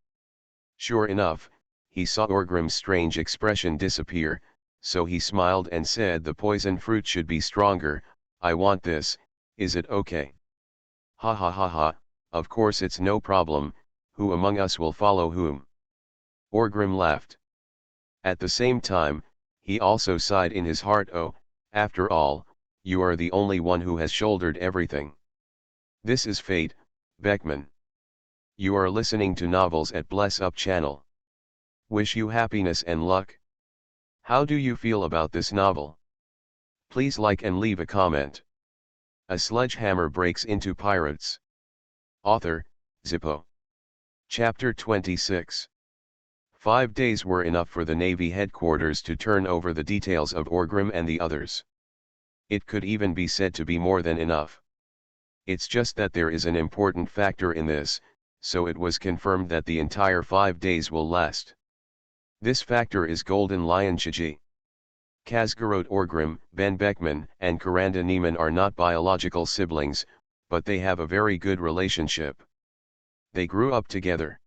Sure enough, he saw Orgrim's strange expression disappear, so he smiled and said, "The poison fruit should be stronger, I want this, is it okay?" "Ha ha ha ha, of course it's no problem, who among us will follow whom?" Orgrim laughed. At the same time, he also sighed in his heart, "Oh, after all, you are the only one who has shouldered everything. This is fate, Beckman. You are listening to novels at Bless Up channel. Wish you happiness and luck. How do you feel about this novel? Please like and leave a comment. A sledgehammer breaks into pirates. Author, Zippo. Chapter 26. 5 days were enough for the Navy headquarters to turn over the details of Orgrim and the others. It could even be said to be more than enough. It's just that there is an important factor in this, so it was confirmed that the entire 5 days will last. This factor is Golden Lion Shiji. Kazgarot Orgrim, Ben Beckman, and Karanda Neiman are not biological siblings, but they have a very good relationship. They grew up together.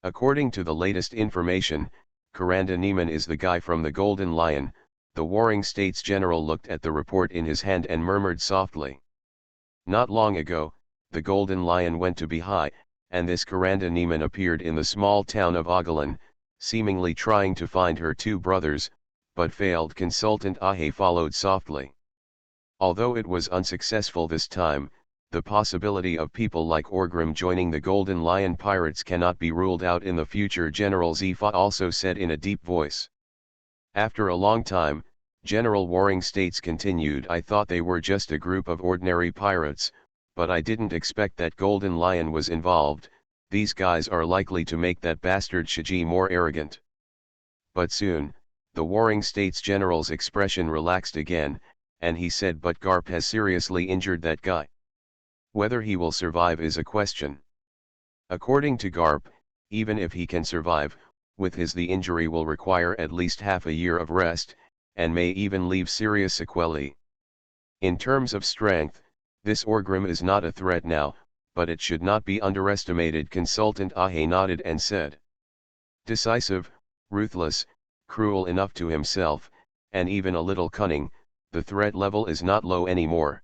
According to the latest information, Karanda Neiman is the guy from the Golden Lion. The Warring States General looked at the report in his hand and murmured softly. Not long ago, the Golden Lion went to Bihai, and this Karanda Neiman appeared in the small town of Agalan, seemingly trying to find her two brothers, but failed. Consultant Ahe followed softly. Although it was unsuccessful this time, the possibility of people like Orgrim joining the Golden Lion pirates cannot be ruled out in the future, General Zifa also said in a deep voice. After a long time, General Warring States continued, "I thought they were just a group of ordinary pirates, but I didn't expect that Golden Lion was involved. These guys are likely to make that bastard Shiji more arrogant." But soon, the Warring States General's expression relaxed again, and he said, "But Garp has seriously injured that guy. Whether he will survive is a question. According to Garp, even if he can survive, with the injury will require at least half a year of rest, and may even leave serious sequelae. In terms of strength, this Orgrim is not a threat now, but it should not be underestimated." Consultant Ahe nodded and said. "Decisive, ruthless, cruel enough to himself, and even a little cunning, the threat level is not low anymore.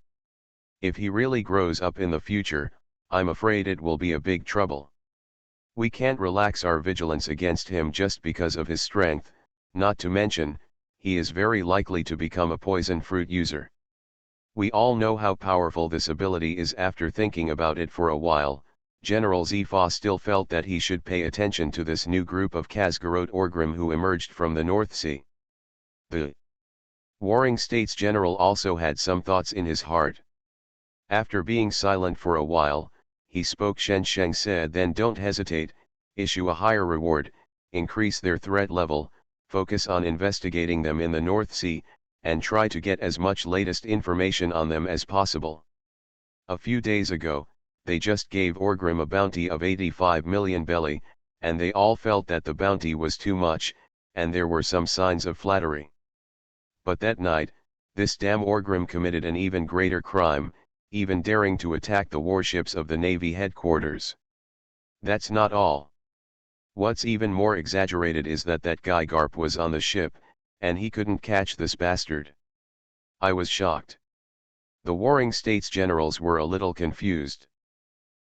If he really grows up in the future, I'm afraid it will be a big trouble. We can't relax our vigilance against him just because of his strength, not to mention, he is very likely to become a poison fruit user. We all know how powerful this ability is." After thinking about it for a while, General Zifa still felt that he should pay attention to this new group of Kazgarot Orgrim who emerged from the North Sea. The Warring States General also had some thoughts in his heart. After being silent for a while, he spoke. Shen Sheng said, "Then don't hesitate, issue a higher reward, increase their threat level, focus on investigating them in the North Sea, and try to get as much latest information on them as possible." A few days ago, they just gave Orgrim a bounty of 85 million belly, and they all felt that the bounty was too much, and there were some signs of flattery. But that night, this damn Orgrim committed an even greater crime, even daring to attack the warships of the Navy headquarters. That's not all. What's even more exaggerated is that guy Garp was on the ship, and he couldn't catch this bastard. I was shocked. The warring states generals were a little confused.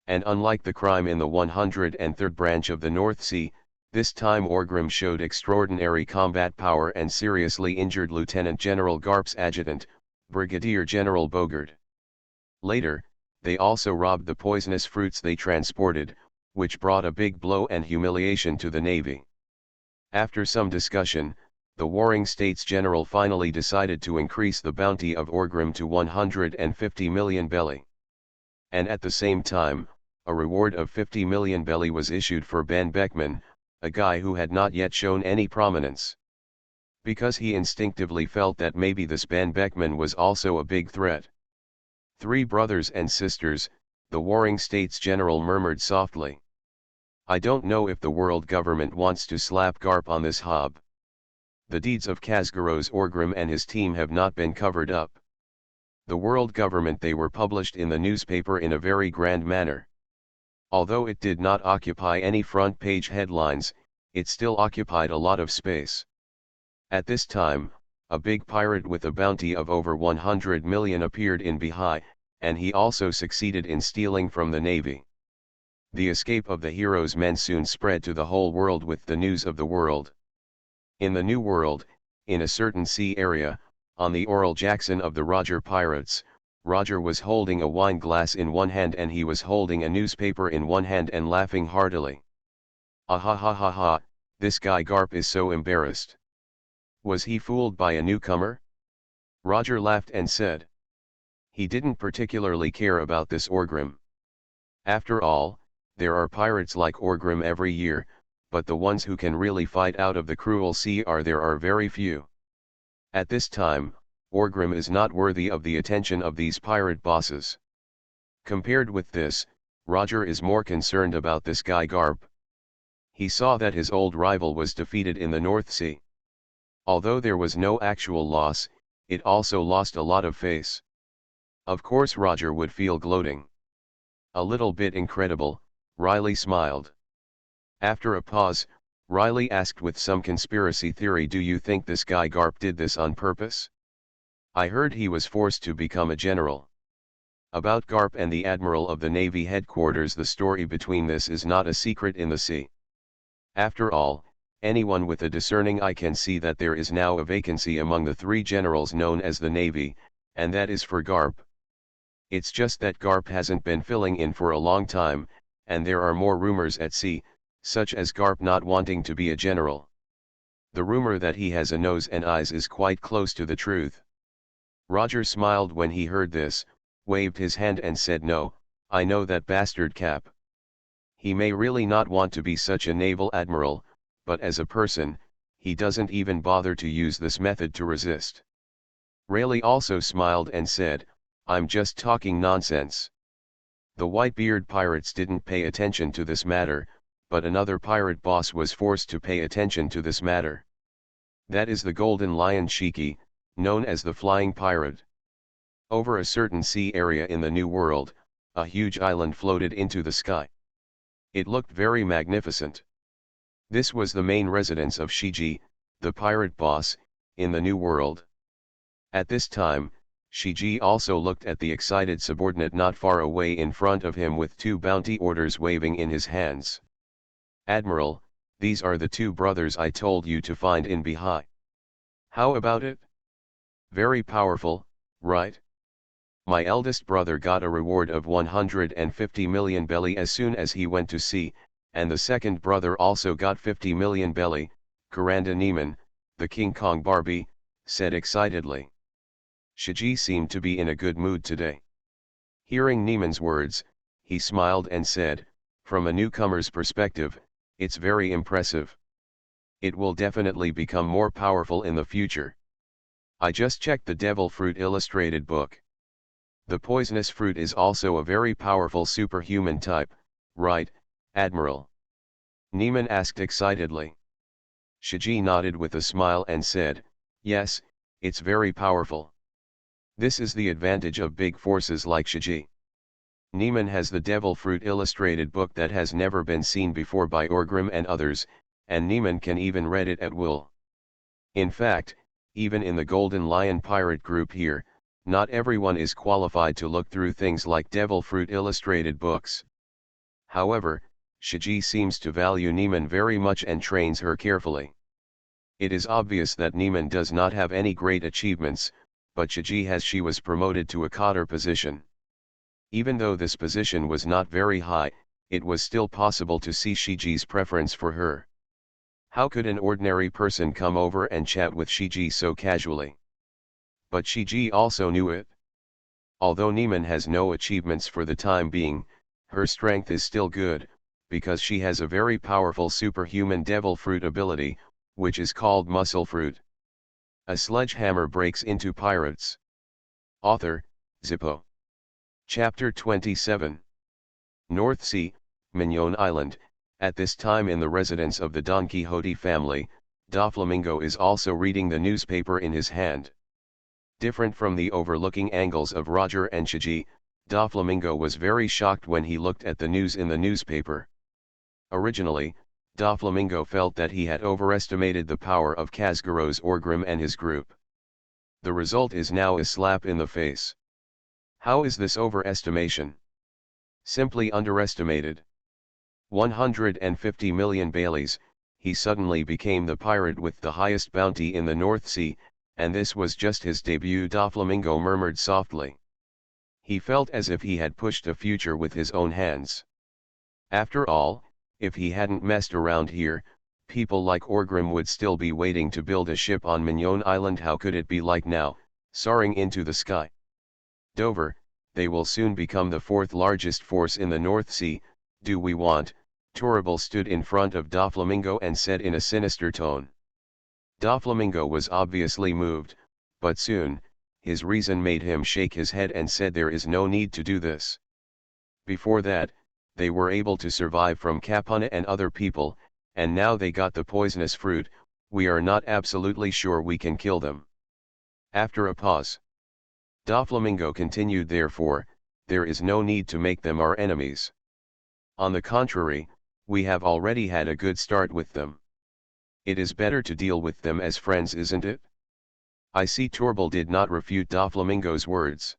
And unlike the crime in the 103rd branch of the North Sea, this time Orgrim showed extraordinary combat power and seriously injured Lieutenant General Garp's adjutant, Brigadier General Bogard. Later, they also robbed the poisonous fruits they transported, which brought a big blow and humiliation to the Navy. After some discussion, the warring states general finally decided to increase the bounty of Orgrim to 150 million belly. And at the same time, a reward of 50 million belly was issued for Ben Beckman, a guy who had not yet shown any prominence. Because he instinctively felt that maybe this Ben Beckman was also a big threat. 3 brothers and sisters, the warring states general murmured softly. I don't know if the world government wants to slap Garp on this hob. The deeds of Khazgaroz Orgrim and his team have not been covered up. The world government they were published in the newspaper in a very grand manner. Although it did not occupy any front page headlines, it still occupied a lot of space. At this time, a big pirate with a bounty of over 100 million appeared in Bihai, and he also succeeded in stealing from the Navy. The escape of the hero's men soon spread to the whole world with the news of the world. In the New World, in a certain sea area, on the Oral Jackson of the Roger pirates, Roger was holding a wine glass in one hand and he was holding a newspaper in one hand and laughing heartily. Ah ha ha ha ha, this guy Garp is so embarrassed. Was he fooled by a newcomer? Roger laughed and said. He didn't particularly care about this Orgrim. After all, there are pirates like Orgrim every year, but the ones who can really fight out of the cruel sea are very few. At this time, Orgrim is not worthy of the attention of these pirate bosses. Compared with this, Roger is more concerned about this guy Garp. He saw that his old rival was defeated in the North Sea. Although there was no actual loss, it also lost a lot of face. Of course Roger would feel gloating. A little bit incredible, Riley smiled. After a pause, Riley asked with some conspiracy theory, do you think this guy Garp did this on purpose? I heard he was forced to become a general. About Garp and the admiral of the Navy headquarters, the story between this is not a secret in the sea. After all, anyone with a discerning eye can see that there is now a vacancy among the 3 generals known as the Navy, and that is for Garp. It's just that Garp hasn't been filling in for a long time, and there are more rumors at sea, such as Garp not wanting to be a general. The rumor that he has a nose and eyes is quite close to the truth. Roger smiled when he heard this, waved his hand and said, no, I know that bastard Cap. He may really not want to be such a naval admiral, but as a person, he doesn't even bother to use this method to resist. Rayleigh also smiled and said, I'm just talking nonsense. The Whitebeard pirates didn't pay attention to this matter, but another pirate boss was forced to pay attention to this matter. That is the Golden Lion Shiki, known as the Flying Pirate. Over a certain sea area in the New World, a huge island floated into the sky. It looked very magnificent. This was the main residence of Shiji, the pirate boss, in the New World. At this time, Shiji also looked at the excited subordinate not far away in front of him with 2 bounty orders waving in his hands. Admiral, these are the 2 brothers I told you to find in Bihai. How about it? Very powerful, right? My eldest brother got a reward of 150 million belly as soon as he went to sea, and the second brother also got 50 million belly, Karanda Neiman, the King Kong Barbie, said excitedly. Shiji seemed to be in a good mood today. Hearing Neiman's words, he smiled and said, from a newcomer's perspective, it's very impressive. It will definitely become more powerful in the future. I just checked the Devil Fruit illustrated book. The poisonous fruit is also a very powerful superhuman type, right, Admiral? Neiman asked excitedly. Shiji nodded with a smile and said, yes, it's very powerful. This is the advantage of big forces like Shiji. Neiman has the Devil Fruit illustrated book that has never been seen before by Orgrim and others, and Neiman can even read it at will. In fact, even in the Golden Lion pirate group here, Not everyone is qualified to look through things like devil fruit illustrated books. However, Shiji seems to value Neiman very much and trains her carefully. It is obvious that Neiman does not have any great achievements, but Shiji has. She was promoted to a cadre position. Even though this position was not very high, it was still possible to see Shiji's preference for her. How could an ordinary person come over and chat with Shiji so casually? But Shiji also knew it. Although Neiman has no achievements for the time being, her strength is still good, because she has a very powerful superhuman devil fruit ability, which is called muscle fruit. A sledgehammer breaks into pirates. Author, Zippo. Chapter 27. North Sea, Mignon Island. At this time in the residence of the Don Quixote family, Doflamingo is also reading the newspaper in his hand. Different from the overlooking angles of Roger and Shiji, Doflamingo was very shocked when he looked at the news in the newspaper. Originally, Doflamingo felt that he had overestimated the power of Kazgaros Orgrim and his group. The result is now a slap in the face. How is this overestimation? Simply underestimated. 150 million Baileys, he suddenly became the pirate with the highest bounty in the North Sea, and this was just his debut. Doflamingo murmured softly. He felt as if he had pushed a future with his own hands. After all, if he hadn't messed around here, people like Orgrim would still be waiting to build a ship on Mignon Island. How could it be like now, soaring into the sky? Dover, they will soon become the fourth largest force in the North Sea. Do we want? Toribal stood in front of Doflamingo and said in a sinister tone. Doflamingo was obviously moved, but soon, his reason made him shake his head and said there is no need to do this. Before that, they were able to survive from Capona and other people, and now they got the poisonous fruit. We are not absolutely sure we can kill them. After a pause, Doflamingo continued, therefore, there is no need to make them our enemies. On the contrary, we have already had a good start with them. It is better to deal with them as friends, isn't it? I see. Toribal did not refute Doflamingo's words.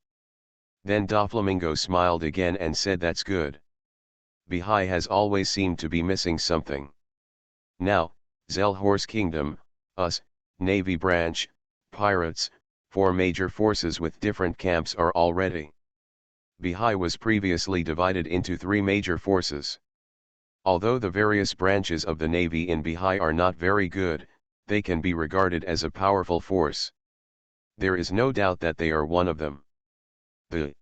Then Doflamingo smiled again and said, that's good. Bihai has always seemed to be missing something. Now, Zellhorse Kingdom, us, Navy branch, pirates, 4 major forces with different camps are all ready. Bihai was previously divided into 3 major forces. Although the various branches of the Navy in Bihai are not very good, they can be regarded as a powerful force. There is no doubt that they are one of them. The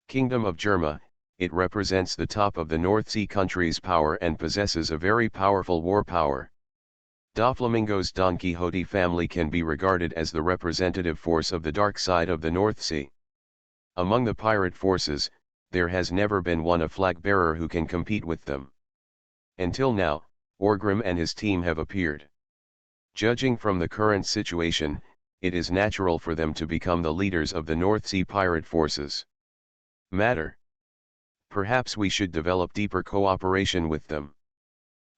Kingdom of Jerma, it represents the top of the North Sea country's power and possesses a very powerful war power. Doflamingo's Don Quixote family can be regarded as the representative force of the dark side of the North Sea. Among the pirate forces, there has never been one a flag-bearer who can compete with them. Until now, Orgrim and his team have appeared. Judging from the current situation, it is natural for them to become the leaders of the North Sea pirate forces. Matter. Perhaps we should develop deeper cooperation with them.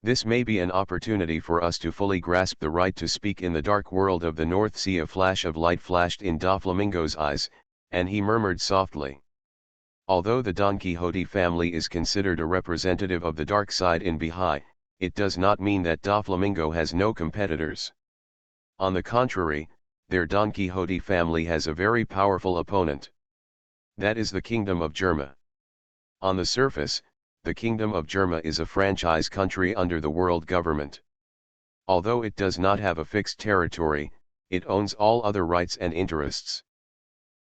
This may be an opportunity for us to fully grasp the right to speak in the dark world of the North Sea. A flash of light flashed in Doflamingo's eyes, and he murmured softly. Although the Don Quixote family is considered a representative of the dark side in Bihai, it does not mean that Doflamingo has no competitors. On the contrary, their Don Quixote family has a very powerful opponent. That is the Kingdom of Jerma. On the surface, the Kingdom of Jerma is a franchise country under the world government. Although it does not have a fixed territory, it owns all other rights and interests.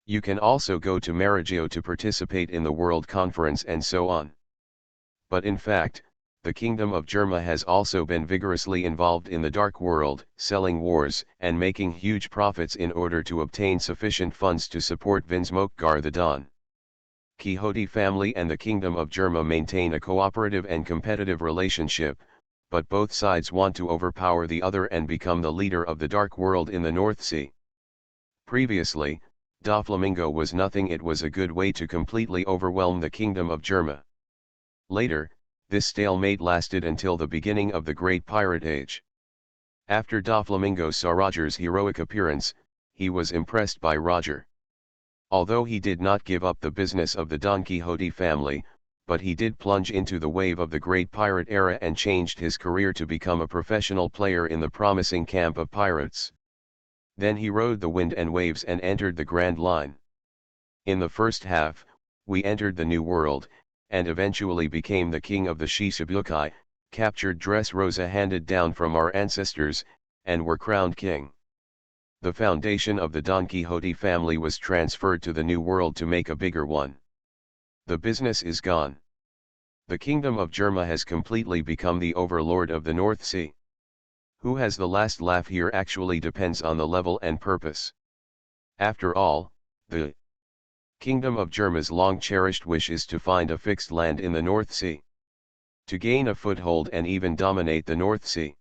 You can also go to Maragio to participate in the World Conference and so on. But in fact, the Kingdom of Jerma has also been vigorously involved in the dark world, selling wars and making huge profits in order to obtain sufficient funds to support Vinsmokgar the Don Quixote family and the Kingdom of Jerma maintain a cooperative and competitive relationship, but both sides want to overpower the other and become the leader of the dark world in the North Sea. Previously, Doflamingo was nothing. It was a good way to completely overwhelm the Kingdom of Jerma. Later, this stalemate lasted until the beginning of the Great Pirate Age. After Doflamingo saw Roger's heroic appearance, he was impressed by Roger. Although he did not give up the business of the Don Quixote family, but he did plunge into the wave of the great pirate era and changed his career to become a professional player in the promising camp of pirates. Then he rode the wind and waves and entered the Grand Line. In the first half, we entered the New World, and eventually became the king of the Shichibukai, captured Dressrosa handed down from our ancestors, and were crowned king. The foundation of the Don Quixote family was transferred to the New World to make a bigger one. The business is gone. The kingdom of Germa has completely become the overlord of the North Sea. Who has the last laugh here actually depends on the level and purpose. After all, the kingdom of Germa's long-cherished wish is to find a fixed land in the North Sea. To gain a foothold and even dominate the North Sea.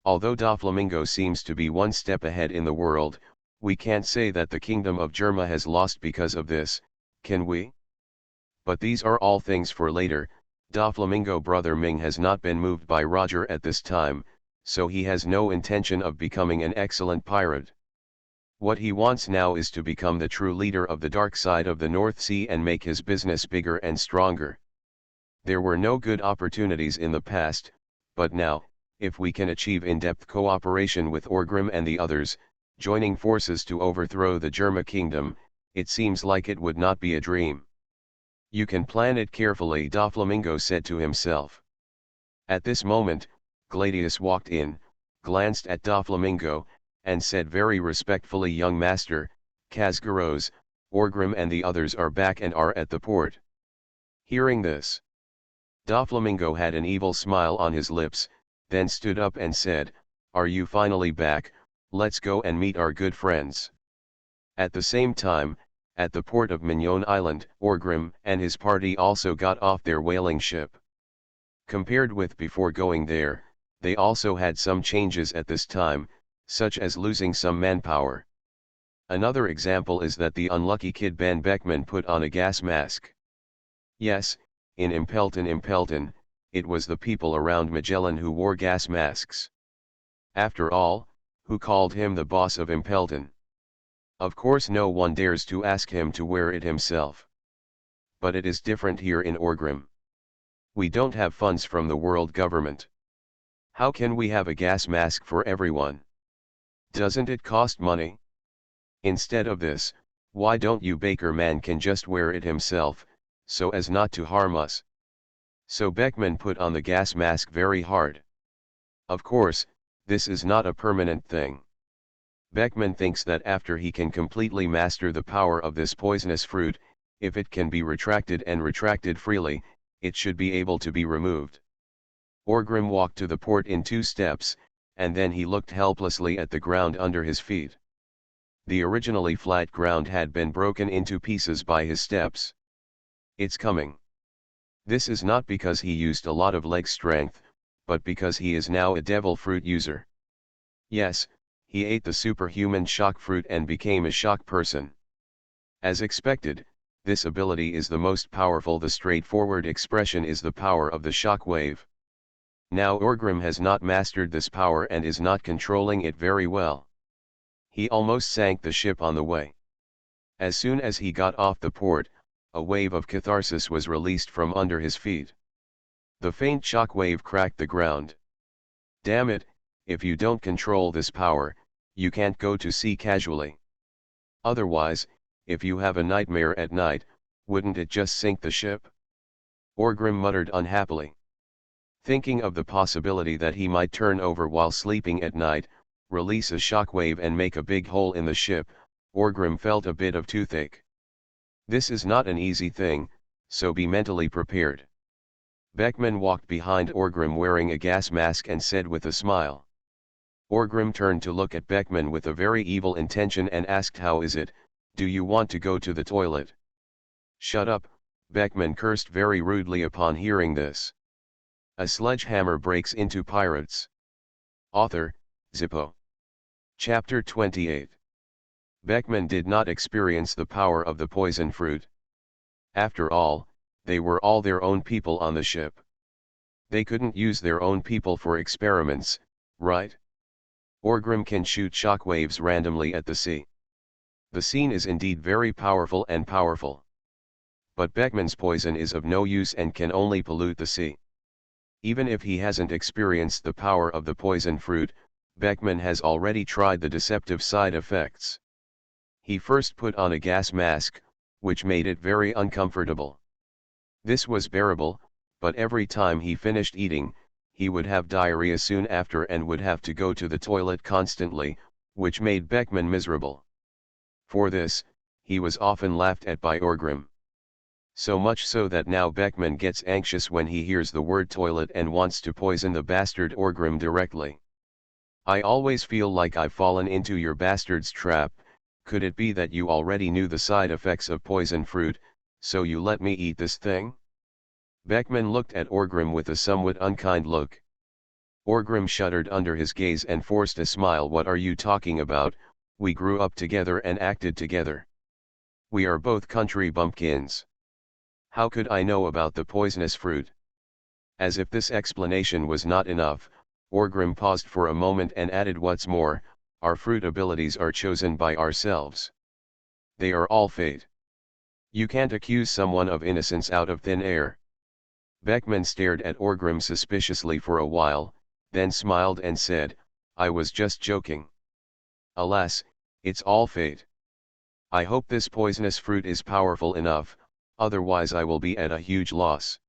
Although Doflamingo seems to be one step ahead in the world, we can't say that the kingdom of Germa has lost because of this, can we? But these are all things for later. Doflamingo brother Ming has not been moved by Roger at this time, so he has no intention of becoming an excellent pirate. What he wants now is to become the true leader of the dark side of the North Sea and make his business bigger and stronger. There were no good opportunities in the past, but now, if we can achieve in-depth cooperation with Orgrim and the others, joining forces to overthrow the Germa kingdom, it seems like it would not be a dream. You can plan it carefully, Doflamingo said to himself. At this moment, Gladius walked in, glanced at Doflamingo, and said very respectfully, "Young master, Casgaros, Orgrim and the others are back and are at the port." Hearing this, Doflamingo had an evil smile on his lips, then stood up and said, "Are you finally back? Let's go and meet our good friends." At the same time, at the port of Mignon Island, Orgrim and his party also got off their whaling ship. Compared with before going there, they also had some changes at this time, such as losing some manpower. Another example is that the unlucky kid Ben Beckman put on a gas mask. Yes, in Impelton, it was the people around Magellan who wore gas masks. After all, who called him the boss of Impelton? Of course no one dares to ask him to wear it himself. But it is different here in Orgrim. We don't have funds from the world government. How can we have a gas mask for everyone? Doesn't it cost money? Instead of this, why don't you baker man can just wear it himself, so as not to harm us? So Beckman put on the gas mask very hard. Of course, this is not a permanent thing. Beckman thinks that after he can completely master the power of this poisonous fruit, if it can be retracted and retracted freely, it should be able to be removed. Orgrim walked to the port in 2 steps, and then he looked helplessly at the ground under his feet. The originally flat ground had been broken into pieces by his steps. It's coming. This is not because he used a lot of leg strength, but because he is now a devil fruit user. Yes, he ate the superhuman shock fruit and became a shock person. As expected, this ability is the most powerful. The straightforward expression is the power of the shock wave. Now Orgrim has not mastered this power and is not controlling it very well. He almost sank the ship on the way. As soon as he got off the port, a wave of catharsis was released from under his feet. The faint shock wave cracked the ground. Damn it, if you don't control this power, you can't go to sea casually. Otherwise, if you have a nightmare at night, wouldn't it just sink the ship? Orgrim muttered unhappily. Thinking of the possibility that he might turn over while sleeping at night, release a shockwave and make a big hole in the ship, Orgrim felt a bit of toothache. This is not an easy thing, so be mentally prepared. Beckman walked behind Orgrim wearing a gas mask and said with a smile. Orgrim turned to look at Beckman with a very evil intention and asked, "How is it, do you want to go to the toilet?" "Shut up," Beckman cursed very rudely upon hearing this. A sledgehammer breaks into pirates. Author, Zippo. Chapter 28. Beckman did not experience the power of the poison fruit. After all, they were all their own people on the ship. They couldn't use their own people for experiments, right? Orgrim can shoot shockwaves randomly at the sea. The scene is indeed very powerful and powerful. But Beckman's poison is of no use and can only pollute the sea. Even if he hasn't experienced the power of the poison fruit, Beckman has already tried the deceptive side effects. He first put on a gas mask, which made it very uncomfortable. This was bearable, but every time he finished eating, he would have diarrhea soon after and would have to go to the toilet constantly, which made Beckman miserable. For this, he was often laughed at by Orgrim. So much so that now Beckman gets anxious when he hears the word toilet and wants to poison the bastard Orgrim directly. I always feel like I've fallen into your bastard's trap. Could it be that you already knew the side effects of poison fruit, so you let me eat this thing? Beckman looked at Orgrim with a somewhat unkind look. Orgrim shuddered under his gaze and forced a smile. What are you talking about? We grew up together and acted together. We are both country bumpkins. How could I know about the poisonous fruit? As if this explanation was not enough, Orgrim paused for a moment and added, what's more, our fruit abilities are chosen by ourselves. They are all fate. You can't accuse someone of innocence out of thin air. Beckman stared at Orgrim suspiciously for a while, then smiled and said, I was just joking. Alas, it's all fate. I hope this poisonous fruit is powerful enough, otherwise I will be at a huge loss.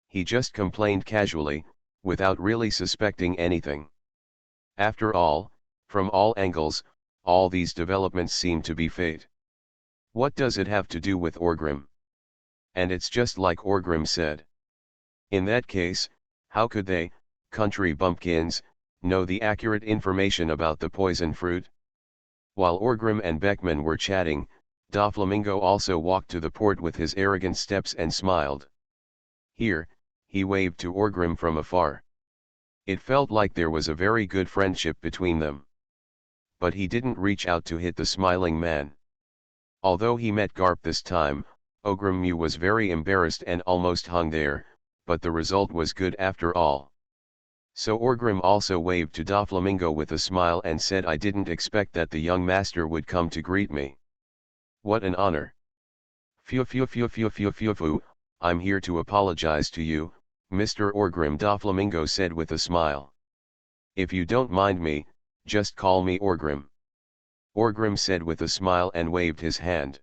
He just complained casually, without really suspecting anything. After all, from all angles, all these developments seem to be fate. What does it have to do with Orgrim? And it's just like Orgrim said. In that case, how could they, country bumpkins, know the accurate information about the poison fruit? While Orgrim and Beckman were chatting, Doflamingo also walked to the port with his arrogant steps and smiled. Here, he waved to Orgrim from afar. It felt like there was a very good friendship between them. But he didn't reach out to hit the smiling man. Although he met Garp this time, Orgrim was very embarrassed and almost hung there, but the result was good after all. So Orgrim also waved to Doflamingo with a smile and said, I didn't expect that the young master would come to greet me. What an honor. Phew, I'm here to apologize to you, Mr. Orgrim, Doflamingo said with a smile. If you don't mind me, just call me Orgrim. Orgrim said with a smile and waved his hand.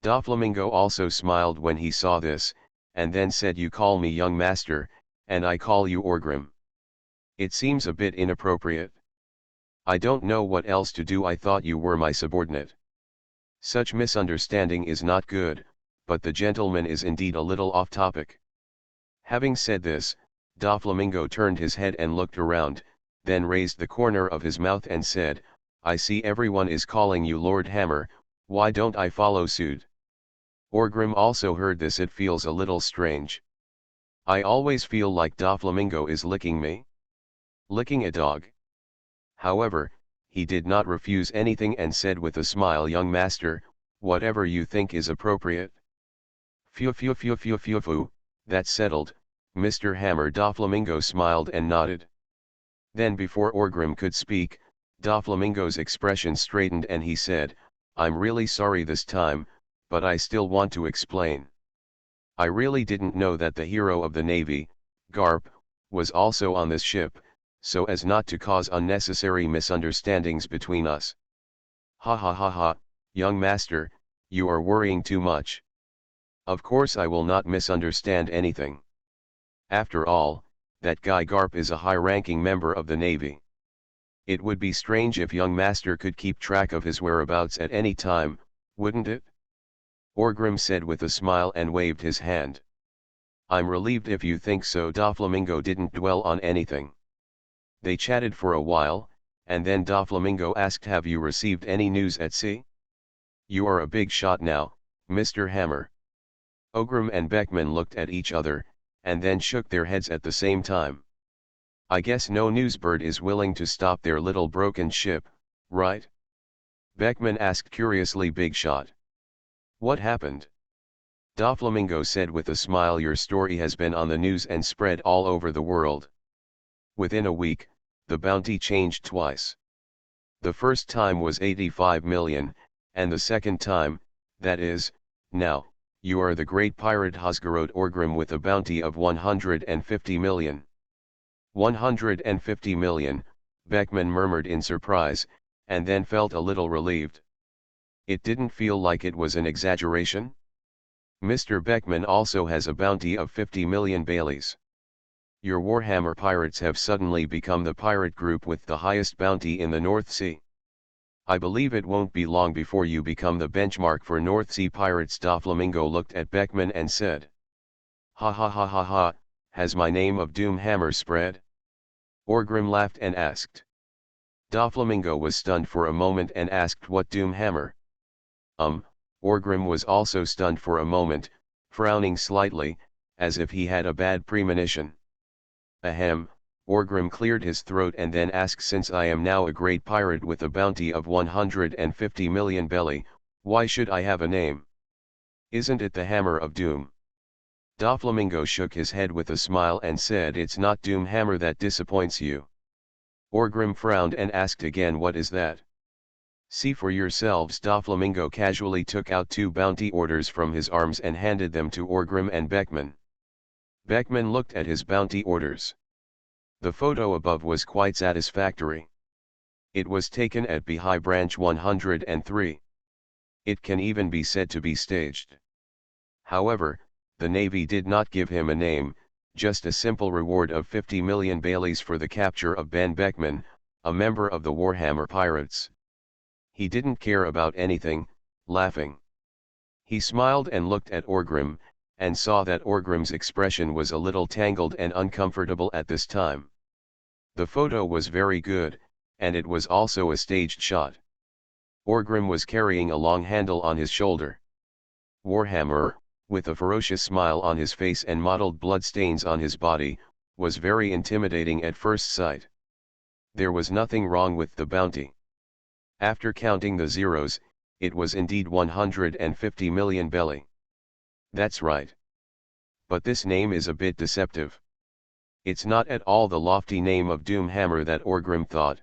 Doflamingo also smiled when he saw this, and then said, you call me young master, and I call you Orgrim. It seems a bit inappropriate. I don't know what else to do. I thought you were my subordinate. Such misunderstanding is not good, but the gentleman is indeed a little off topic. Having said this, Doflamingo turned his head and looked around, then raised the corner of his mouth and said, I see everyone is calling you Lord Hammer, why don't I follow suit? Orgrim also heard this. It feels a little strange. I always feel like Doflamingo is licking me. Licking a dog. However, he did not refuse anything and said with a smile, young master, whatever you think is appropriate. Phew, that's settled, Mr. Hammer. Doflamingo smiled and nodded. Then before Orgrim could speak, Doflamingo's expression straightened and he said, I'm really sorry this time, but I still want to explain. I really didn't know that the hero of the Navy, Garp, was also on this ship, so as not to cause unnecessary misunderstandings between us. Ha, young master, you are worrying too much. Of course I will not misunderstand anything. After all, that guy Garp is a high-ranking member of the Navy. It would be strange if young master could keep track of his whereabouts at any time, wouldn't it? Orgrim said with a smile and waved his hand. I'm relieved if you think so. Doflamingo didn't dwell on anything. They chatted for a while, and then Doflamingo asked, have you received any news at sea? You are a big shot now, Mr. Hammer. Orgrim and Beckman looked at each other, and then shook their heads at the same time. I guess no newsbird is willing to stop their little broken ship, right? Beckman asked curiously. Big shot. What happened? Doflamingo said with a smile, your story has been on the news and spread all over the world. Within a week, the bounty changed twice. The first time was 85 million, and the second time, that is, now, you are the great pirate Hosgarot Orgrim with a bounty of 150 million. 150 million, Beckman murmured in surprise, and then felt a little relieved. It didn't feel like it was an exaggeration? Mr. Beckman also has a bounty of 50 million Baileys. Your Warhammer pirates have suddenly become the pirate group with the highest bounty in the North Sea. I believe it won't be long before you become the benchmark for North Sea pirates. Doflamingo looked at Beckman and said. Ha ha ha ha ha, has my name of Doomhammer spread? Orgrim laughed and asked. Doflamingo was stunned for a moment and asked what Doomhammer. Orgrim was also stunned for a moment, frowning slightly, as if he had a bad premonition. Ahem, Orgrim cleared his throat and then asked, since I am now a great pirate with a bounty of 150 million belly, why should I have a name? Isn't it the Hammer of Doom? Doflamingo shook his head with a smile and said, it's not Doomhammer that disappoints you. Orgrim frowned and asked again, what is that? See for yourselves. Doflamingo casually took out 2 bounty orders from his arms and handed them to Orgrim and Beckman. Beckman looked at his bounty orders. The photo above was quite satisfactory. It was taken at Behi Branch 103. It can even be said to be staged. However, the Navy did not give him a name, just a simple reward of 50 million Baileys for the capture of Ben Beckman, a member of the Warhammer Pirates. He didn't care about anything, laughing. He smiled and looked at Orgrim, and saw that Orgrim's expression was a little tangled and uncomfortable at this time. The photo was very good, and it was also a staged shot. Orgrim was carrying a long handle on his shoulder. Warhammer, with a ferocious smile on his face and mottled bloodstains on his body, was very intimidating at first sight. There was nothing wrong with the bounty. After counting the zeros, it was indeed 150 million belly. That's right. But this name is a bit deceptive. It's not at all the lofty name of Doomhammer that Orgrim thought.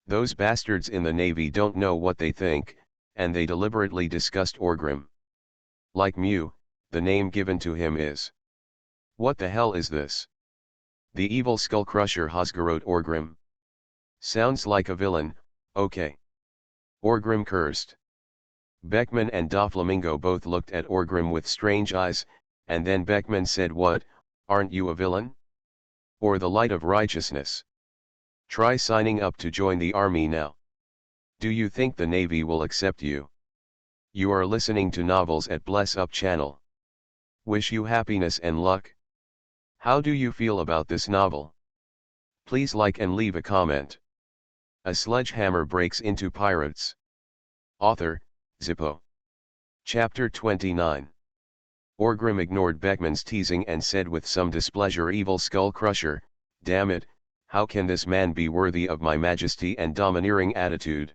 Those bastards in the Navy don't know what they think, and they deliberately discussed Orgrim. Like Mew, the name given to him is. What the hell is this? The evil skull crusher Hosgarot Orgrim. Sounds like a villain, okay. Orgrim cursed. Beckman and Doflamingo both looked at Orgrim with strange eyes, and then Beckman said, what, aren't you a villain? Or the light of righteousness? Try signing up to join the army now. Do you think the Navy will accept you? You are listening to Novels at Bless Up channel. Wish you happiness and luck. How do you feel about this novel? Please like and leave a comment. A sledgehammer breaks into pirates. Author, Zippo. Chapter 29. Orgrim ignored Beckman's teasing and said with some displeasure, evil skull crusher, damn it, how can this man be worthy of my majesty and domineering attitude?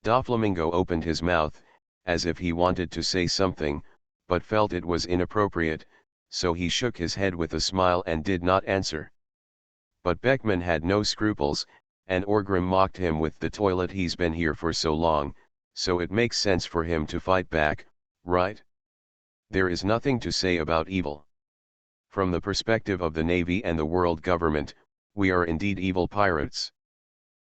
Doflamingo opened his mouth, as if he wanted to say something, but felt it was inappropriate, so he shook his head with a smile and did not answer. But Beckman had no scruples, and Orgrim mocked him with the toilet, he's been here for so long, so it makes sense for him to fight back, right? There is nothing to say about evil. From the perspective of the Navy and the world government, we are indeed evil pirates.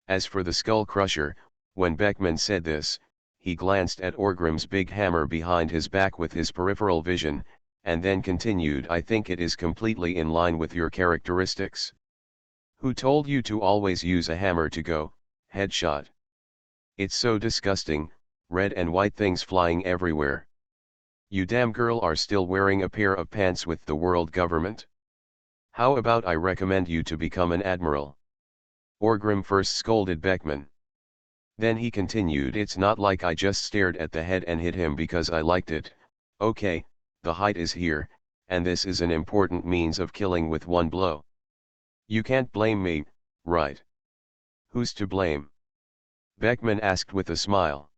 As for the skull crusher, when Beckman said this, he glanced at Orgrim's big hammer behind his back with his peripheral vision, and then continued, I think it is completely in line with your characteristics. Who told you to always use a hammer to go, headshot? It's so disgusting, red and white things flying everywhere. You damn girl are still wearing a pair of pants with the world government? How about I recommend you to become an admiral? Orgrim first scolded Beckman. Then he continued, it's not like I just stared at the head and hit him because I liked it. Okay, the height is here, and this is an important means of killing with one blow. You can't blame me, right? Who's to blame? Beckman asked with a smile.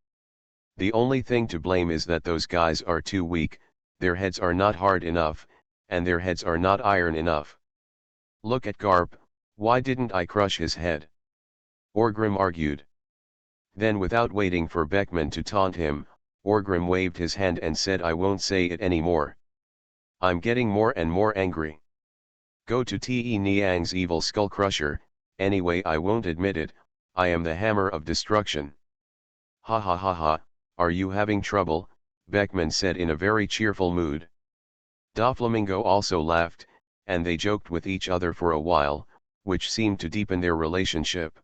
The only thing to blame is that those guys are too weak, their heads are not hard enough, and their heads are not iron enough. Look at Garp, why didn't I crush his head? Orgrim argued. Then without waiting for Beckman to taunt him, Orgrim waved his hand and said, "I won't say it anymore. I'm getting more and more angry. Go to Te Niang's evil skull crusher, anyway I won't admit it, I am the hammer of destruction." "Ha ha ha ha, are you having trouble?" Beckman said in a very cheerful mood. Doflamingo also laughed, and they joked with each other for a while, which seemed to deepen their relationship.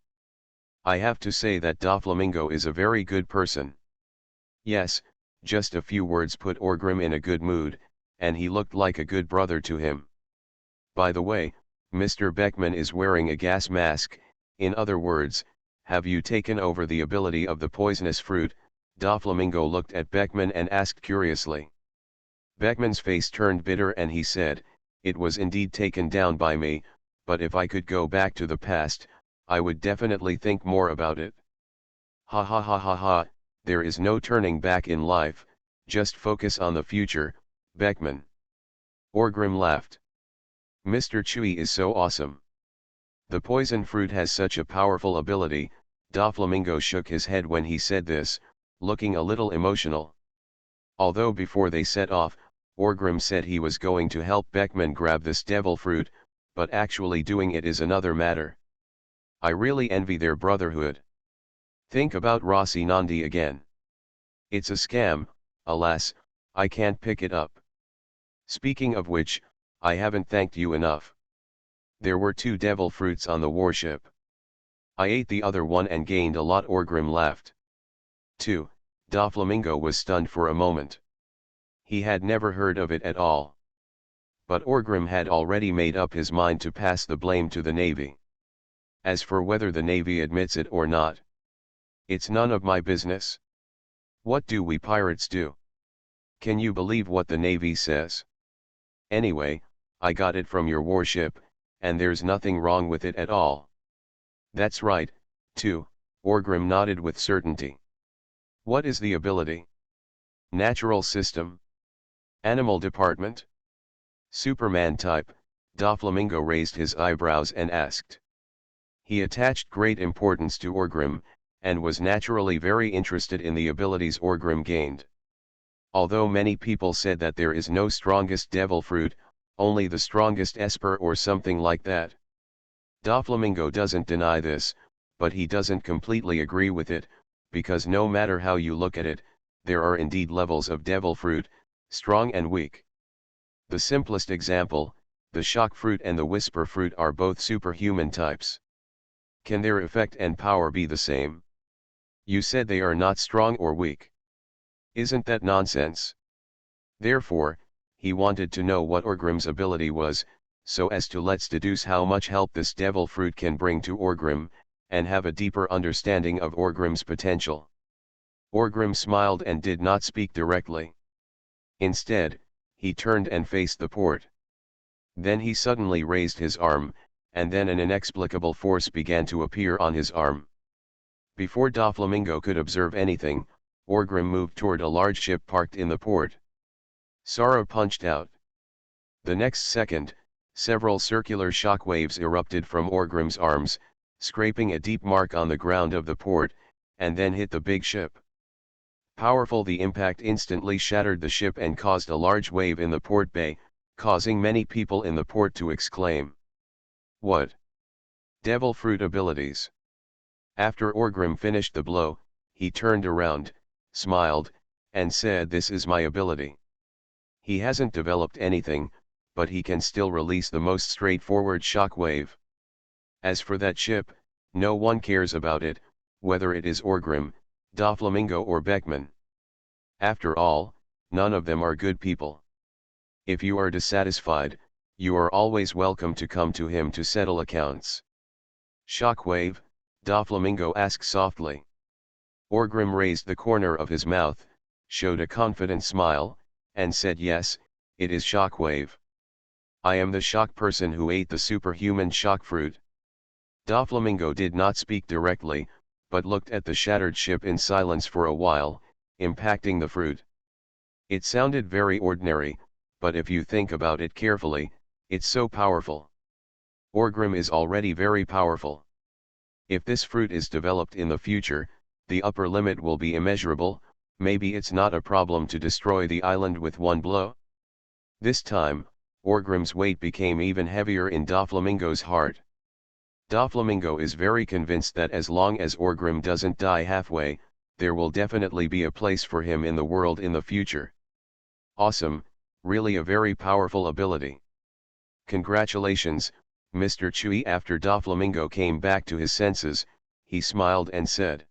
I have to say that Doflamingo is a very good person. Yes, just a few words put Orgrim in a good mood, and he looked like a good brother to him. By the way, Mr. Beckman is wearing a gas mask, in other words, have you taken over the ability of the poisonous fruit? Doflamingo looked at Beckman and asked curiously. Beckman's face turned bitter and he said, "It was indeed taken down by me, but if I could go back to the past, I would definitely think more about it." "Ha ha ha ha ha, there is no turning back in life, just focus on the future, Beckman." Orgrim laughed. "Mr. Chewy is so awesome. The poison fruit has such a powerful ability." Doflamingo shook his head when he said this, looking a little emotional. Although before they set off, Orgrim said he was going to help Beckman grab this devil fruit, but actually doing it is another matter. I really envy their brotherhood. Think about Rossi Nandi again. It's a scam, alas, I can't pick it up. Speaking of which, I haven't thanked you enough. There were 2 devil fruits on the warship. I ate the other one and gained a lot. Orgrim laughed. 2. Doflamingo was stunned for a moment. He had never heard of it at all. But Orgrim had already made up his mind to pass the blame to the Navy. As for whether the Navy admits it or not, it's none of my business. What do we pirates do? Can you believe what the Navy says? Anyway, I got it from your warship, and there's nothing wrong with it at all. That's right, too, Orgrim nodded with certainty. What is the ability? Natural system? Animal department? Superman type? Doflamingo raised his eyebrows and asked. He attached great importance to Orgrim, and was naturally very interested in the abilities Orgrim gained. Although many people said that there is no strongest devil fruit, only the strongest esper or something like that. Doflamingo doesn't deny this, but he doesn't completely agree with it, because no matter how you look at it, there are indeed levels of devil fruit, strong and weak. The simplest example, the shock fruit and the whisper fruit are both superhuman types. Can their effect and power be the same? You said they are not strong or weak. Isn't that nonsense? Therefore, he wanted to know what Orgrim's ability was, so as to let's deduce how much help this devil fruit can bring to Orgrim, and have a deeper understanding of Orgrim's potential. Orgrim smiled and did not speak directly. Instead, he turned and faced the port. Then he suddenly raised his arm, and then an inexplicable force began to appear on his arm. Before Doflamingo could observe anything, Orgrim moved toward a large ship parked in the port. Sara punched out. The next second, several circular shock waves erupted from Orgrim's arms, scraping a deep mark on the ground of the port, and then hit the big ship. Powerful, the impact instantly shattered the ship and caused a large wave in the port bay, causing many people in the port to exclaim. What? Devil fruit abilities. After Orgrim finished the blow, he turned around, smiled, and said, "This is my ability." He hasn't developed anything, but he can still release the most straightforward shock wave. As for that ship, no one cares about it, whether it is Orgrim, Doflamingo or Beckman. After all, none of them are good people. If you are dissatisfied, you are always welcome to come to him to settle accounts. Shockwave? Doflamingo asked softly. Orgrim raised the corner of his mouth, showed a confident smile, and said, "Yes, it is Shockwave. I am the shock person who ate the superhuman shock fruit." Doflamingo did not speak directly, but looked at the shattered ship in silence for a while, impacting the fruit. It sounded very ordinary, but if you think about it carefully, it's so powerful. Orgrim is already very powerful. If this fruit is developed in the future, the upper limit will be immeasurable. Maybe it's not a problem to destroy the island with one blow? This time, Orgrim's weight became even heavier in Doflamingo's heart. Doflamingo is very convinced that as long as Orgrim doesn't die halfway, there will definitely be a place for him in the world in the future. Awesome, really a very powerful ability. Congratulations, Mr. Chewy. After Doflamingo came back to his senses, he smiled and said,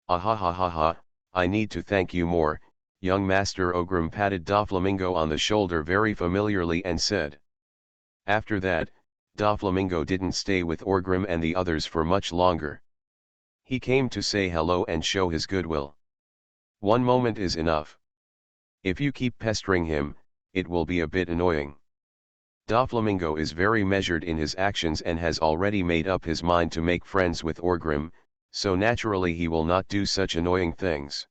"Ahahaha, I need to thank you more, young Master." Orgrim patted Doflamingo on the shoulder very familiarly and said. After that, Doflamingo didn't stay with Orgrim and the others for much longer. He came to say hello and show his goodwill. One moment is enough. If you keep pestering him, it will be a bit annoying. Doflamingo is very measured in his actions and has already made up his mind to make friends with Orgrim, so naturally he will not do such annoying things.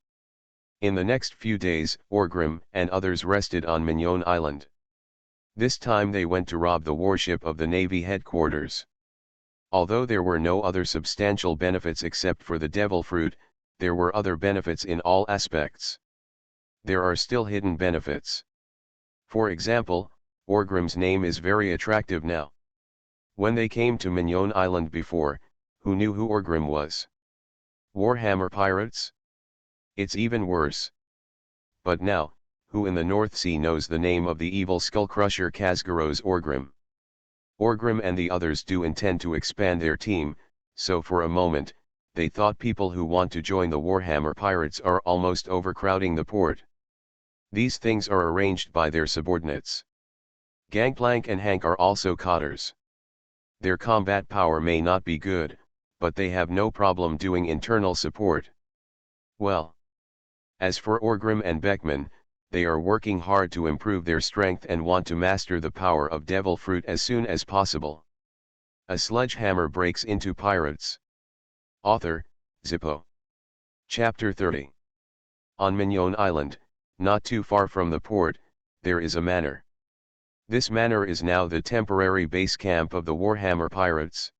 In the next few days, Orgrim and others rested on Mignon Island. This time they went to rob the warship of the Navy headquarters. Although there were no other substantial benefits except for the devil fruit, there were other benefits in all aspects. There are still hidden benefits. For example, Orgrim's name is very attractive now. When they came to Mignon Island before, who knew who Orgrim was? Warhammer pirates? It's even worse. But now, who in the North Sea knows the name of the evil skull-crusher Khazgaro's Orgrim? Orgrim and the others do intend to expand their team, so for a moment, they thought people who want to join the Warhammer pirates are almost overcrowding the port. These things are arranged by their subordinates. Gangplank and Hank are also cotters. Their combat power may not be good, but they have no problem doing internal support. Well, as for Orgrim and Beckman, they are working hard to improve their strength and want to master the power of devil fruit as soon as possible. A sledgehammer breaks into pirates. Author, Zippo. Chapter 30. On Mignon Island, not too far from the port, there is a manor. This manor is now the temporary base camp of the Warhammer pirates.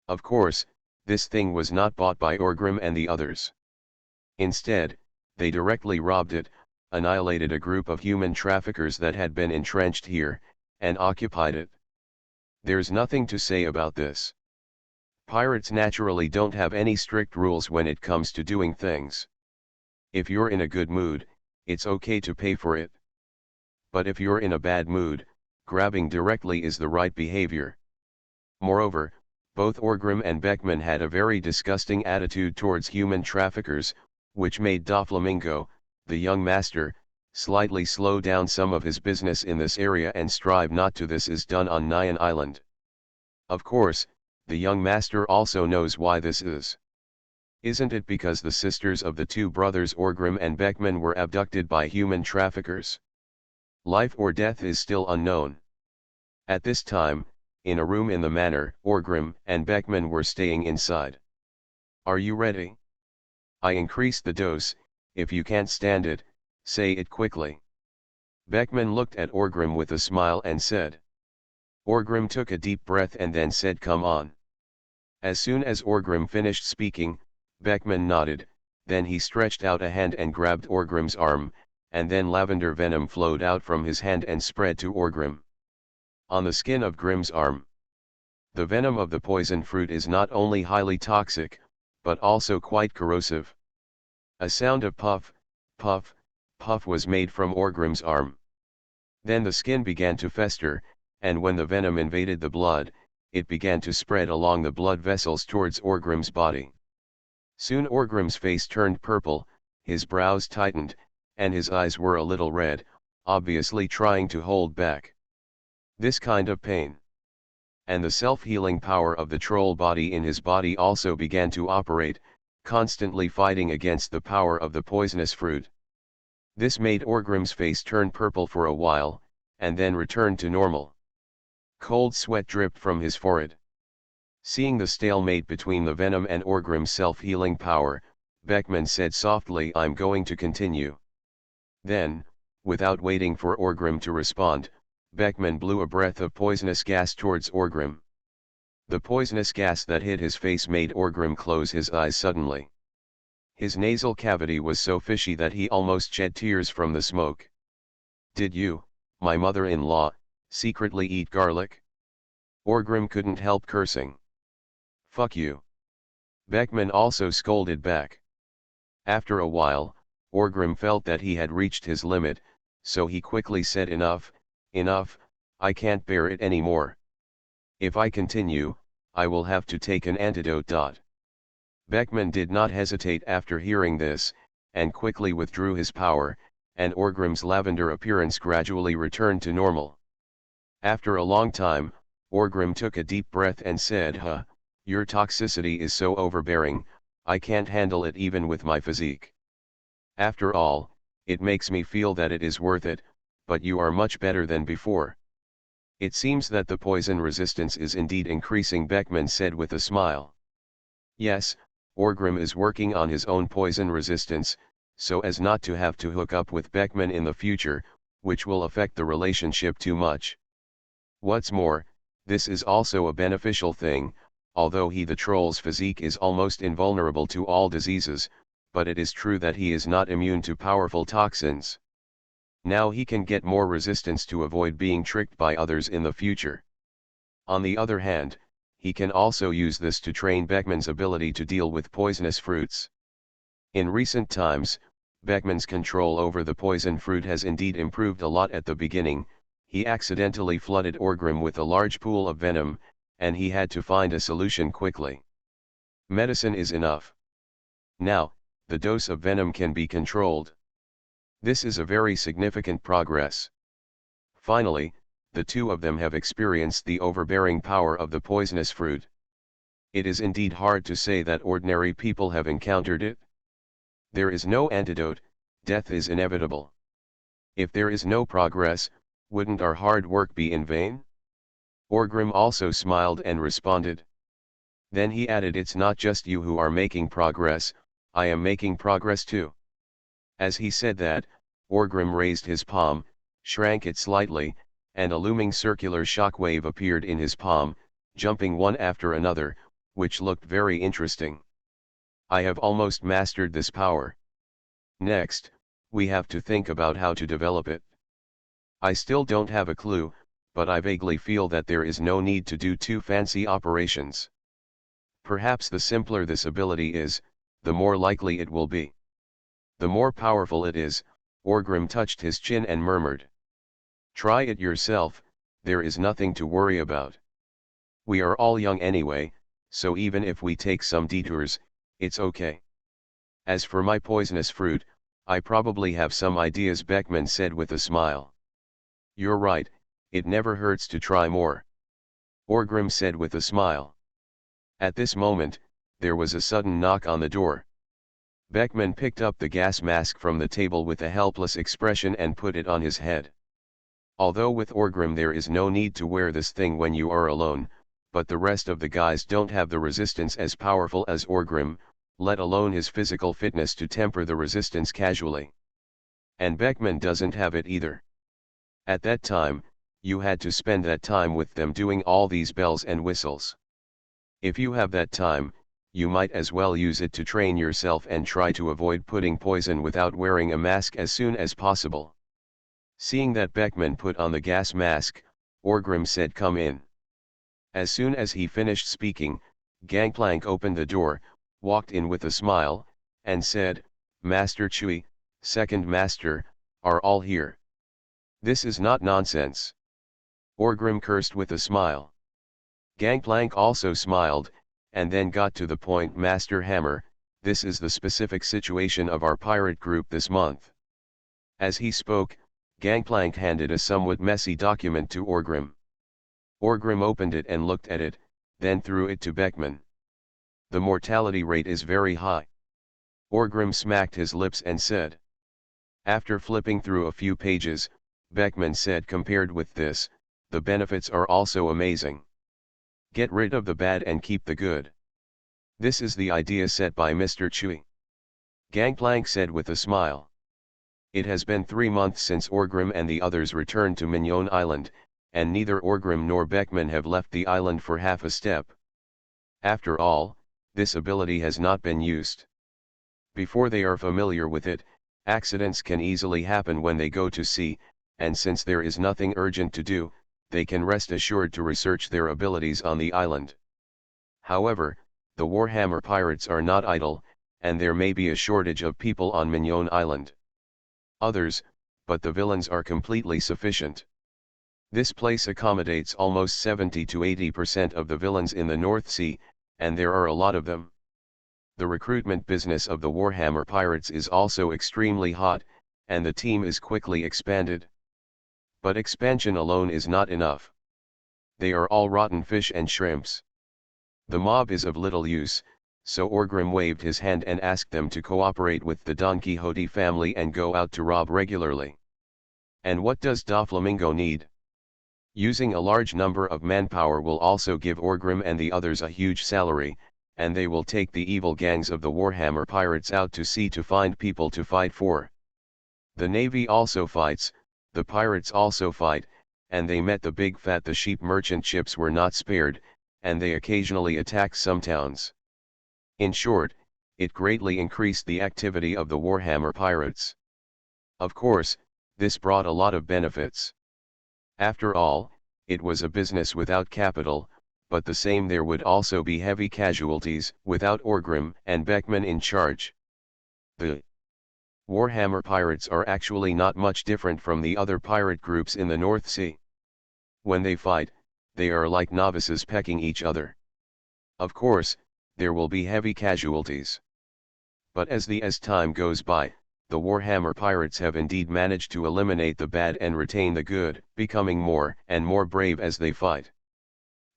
Of course, this thing was not bought by Orgrim and the others. Instead, they directly robbed it, annihilated a group of human traffickers that had been entrenched here, and occupied it. There's nothing to say about this. Pirates naturally don't have any strict rules when it comes to doing things. If you're in a good mood, it's okay to pay for it. But if you're in a bad mood, grabbing directly is the right behavior. Moreover, both Orgrim and Beckman had a very disgusting attitude towards human traffickers, which made Doflamingo, the young master, slightly slow down some of his business in this area and strive not to. This is done on Nyan Island. Of course, the young master also knows why this is. Isn't it because the sisters of the two brothers Orgrim and Beckman were abducted by human traffickers? Life or death is still unknown. At this time, in a room in the manor, Orgrim and Beckman were staying inside. Are you ready? I increased the dose. If you can't stand it, say it quickly. Beckman looked at Orgrim with a smile and said. Orgrim took a deep breath and then said, "Come on." As soon as Orgrim finished speaking, Beckman nodded, then he stretched out a hand and grabbed Orgrim's arm, and then lavender venom flowed out from his hand and spread to Orgrim. On the skin of Grim's arm. The venom of the poison fruit is not only highly toxic, but also quite corrosive. A sound of puff, puff, puff was made from Orgrim's arm. Then the skin began to fester, and when the venom invaded the blood, it began to spread along the blood vessels towards Orgrim's body. Soon Orgrim's face turned purple, his brows tightened, and his eyes were a little red, obviously trying to hold back this kind of pain. And the self-healing power of the troll body in his body also began to operate, constantly fighting against the power of the poisonous fruit. This made Orgrim's face turn purple for a while, and then return to normal. Cold sweat dripped from his forehead. Seeing the stalemate between the venom and Orgrim's self-healing power, Beckman said softly, "I'm going to continue." Then, without waiting for Orgrim to respond, Beckman blew a breath of poisonous gas towards Orgrim. The poisonous gas that hit his face made Orgrim close his eyes suddenly. His nasal cavity was so fishy that he almost shed tears from the smoke. "Did you, my mother-in-law, secretly eat garlic?" Orgrim couldn't help cursing. "Fuck you." Beckman also scolded back. After a while, Orgrim felt that he had reached his limit, so he quickly said, "Enough, enough, I can't bear it anymore. If I continue, I will have to take an antidote." Beckman did not hesitate after hearing this, and quickly withdrew his power, and Orgrim's lavender appearance gradually returned to normal. After a long time, Orgrim took a deep breath and said, "Huh, your toxicity is so overbearing, I can't handle it even with my physique. After all, it makes me feel that it is worth it, but you are much better than before." "It seems that the poison resistance is indeed increasing," Beckman said with a smile. "Yes, Orgrim is working on his own poison resistance, so as not to have to hook up with Beckman in the future, which will affect the relationship too much. What's more, this is also a beneficial thing, although the troll's physique is almost invulnerable to all diseases, but it is true that he is not immune to powerful toxins. Now he can get more resistance to avoid being tricked by others in the future. On the other hand, he can also use this to train Beckman's ability to deal with poisonous fruits. In recent times, Beckman's control over the poison fruit has indeed improved a lot. At the beginning, he accidentally flooded Orgrim with a large pool of venom, and he had to find a solution quickly. Medicine is enough. Now, the dose of venom can be controlled. This is a very significant progress. Finally, the two of them have experienced the overbearing power of the poisonous fruit. It is indeed hard to say that ordinary people have encountered it. There is no antidote, death is inevitable. If there is no progress, wouldn't our hard work be in vain? Orgrim also smiled and responded. Then he added, "It's not just you who are making progress, I am making progress too." As he said that, Orgrim raised his palm, shrank it slightly, and a looming circular shockwave appeared in his palm, jumping one after another, which looked very interesting. "I have almost mastered this power. Next, we have to think about how to develop it. I still don't have a clue, but I vaguely feel that there is no need to do too fancy operations. Perhaps the simpler this ability is, the more likely it will be. The more powerful it is." Orgrim touched his chin and murmured. "Try it yourself, there is nothing to worry about. We are all young anyway, so even if we take some detours, it's okay. As for my poisonous fruit, I probably have some ideas," Beckman said with a smile. "You're right, it never hurts to try more," Orgrim said with a smile. At this moment, there was a sudden knock on the door. Beckman picked up the gas mask from the table with a helpless expression and put it on his head. Although with Orgrim there is no need to wear this thing when you are alone, but the rest of the guys don't have the resistance as powerful as Orgrim, let alone his physical fitness to temper the resistance casually. And Beckman doesn't have it either. At that time, you had to spend that time with them doing all these bells and whistles. If you have that time, you might as well use it to train yourself and try to avoid putting poison without wearing a mask as soon as possible. Seeing that Beckman put on the gas mask, Orgrim said, "Come in." As soon as he finished speaking, Gangplank opened the door, walked in with a smile, and said, "Master Chui, second master, are all here?" "This is not nonsense." Orgrim cursed with a smile. Gangplank also smiled, and then got to the point. "Master Hammer, this is the specific situation of our pirate group this month." As he spoke, Gangplank handed a somewhat messy document to Orgrim. Orgrim opened it and looked at it, then threw it to Beckman. "The mortality rate is very high." Orgrim smacked his lips and said. After flipping through a few pages, Beckman said, "Compared with this, the benefits are also amazing. Get rid of the bad and keep the good. This is the idea set by Mr. Chui." Gangplank said with a smile. It has been 3 months since Orgrim and the others returned to Mignon Island, and neither Orgrim nor Beckman have left the island for half a step. After all, this ability has not been used. Before they are familiar with it, accidents can easily happen when they go to sea, and since there is nothing urgent to do, they can rest assured to research their abilities on the island. However, the Warhammer pirates are not idle, and there may be a shortage of people on Mignon Island. Others, but the villains are completely sufficient. This place accommodates almost 70 to 80% of the villains in the North Sea, and there are a lot of them. The recruitment business of the Warhammer pirates is also extremely hot, and the team is quickly expanded. But expansion alone is not enough. They are all rotten fish and shrimps. The mob is of little use, so Orgrim waved his hand and asked them to cooperate with the Don Quixote family and go out to rob regularly. And what does Doflamingo need? Using a large number of manpower will also give Orgrim and the others a huge salary, and they will take the evil gangs of the Warhammer pirates out to sea to find people to fight for. The navy also fights, the pirates also fight, and they met the big fat the sheep merchant ships were not spared, and they occasionally attack some towns. In short, it greatly increased the activity of the Warhammer pirates. Of course, this brought a lot of benefits. After all, it was a business without capital, but the same there would also be heavy casualties without Orgrim and Beckman in charge. The Warhammer pirates are actually not much different from the other pirate groups in the North Sea. When they fight, they are like novices pecking each other. Of course, there will be heavy casualties. But as time goes by, the Warhammer pirates have indeed managed to eliminate the bad and retain the good, becoming more and more brave as they fight.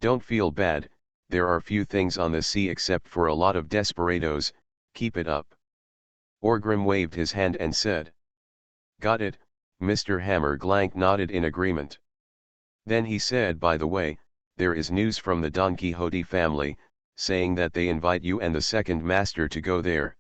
Don't feel bad, there are few things on the sea except for a lot of desperados, keep it up. Orgrim waved his hand and said. Got it, Mr. Hammerglank nodded in agreement. Then he said, by the way, there is news from the Don Quixote family, saying that they invite you and the second master to go there.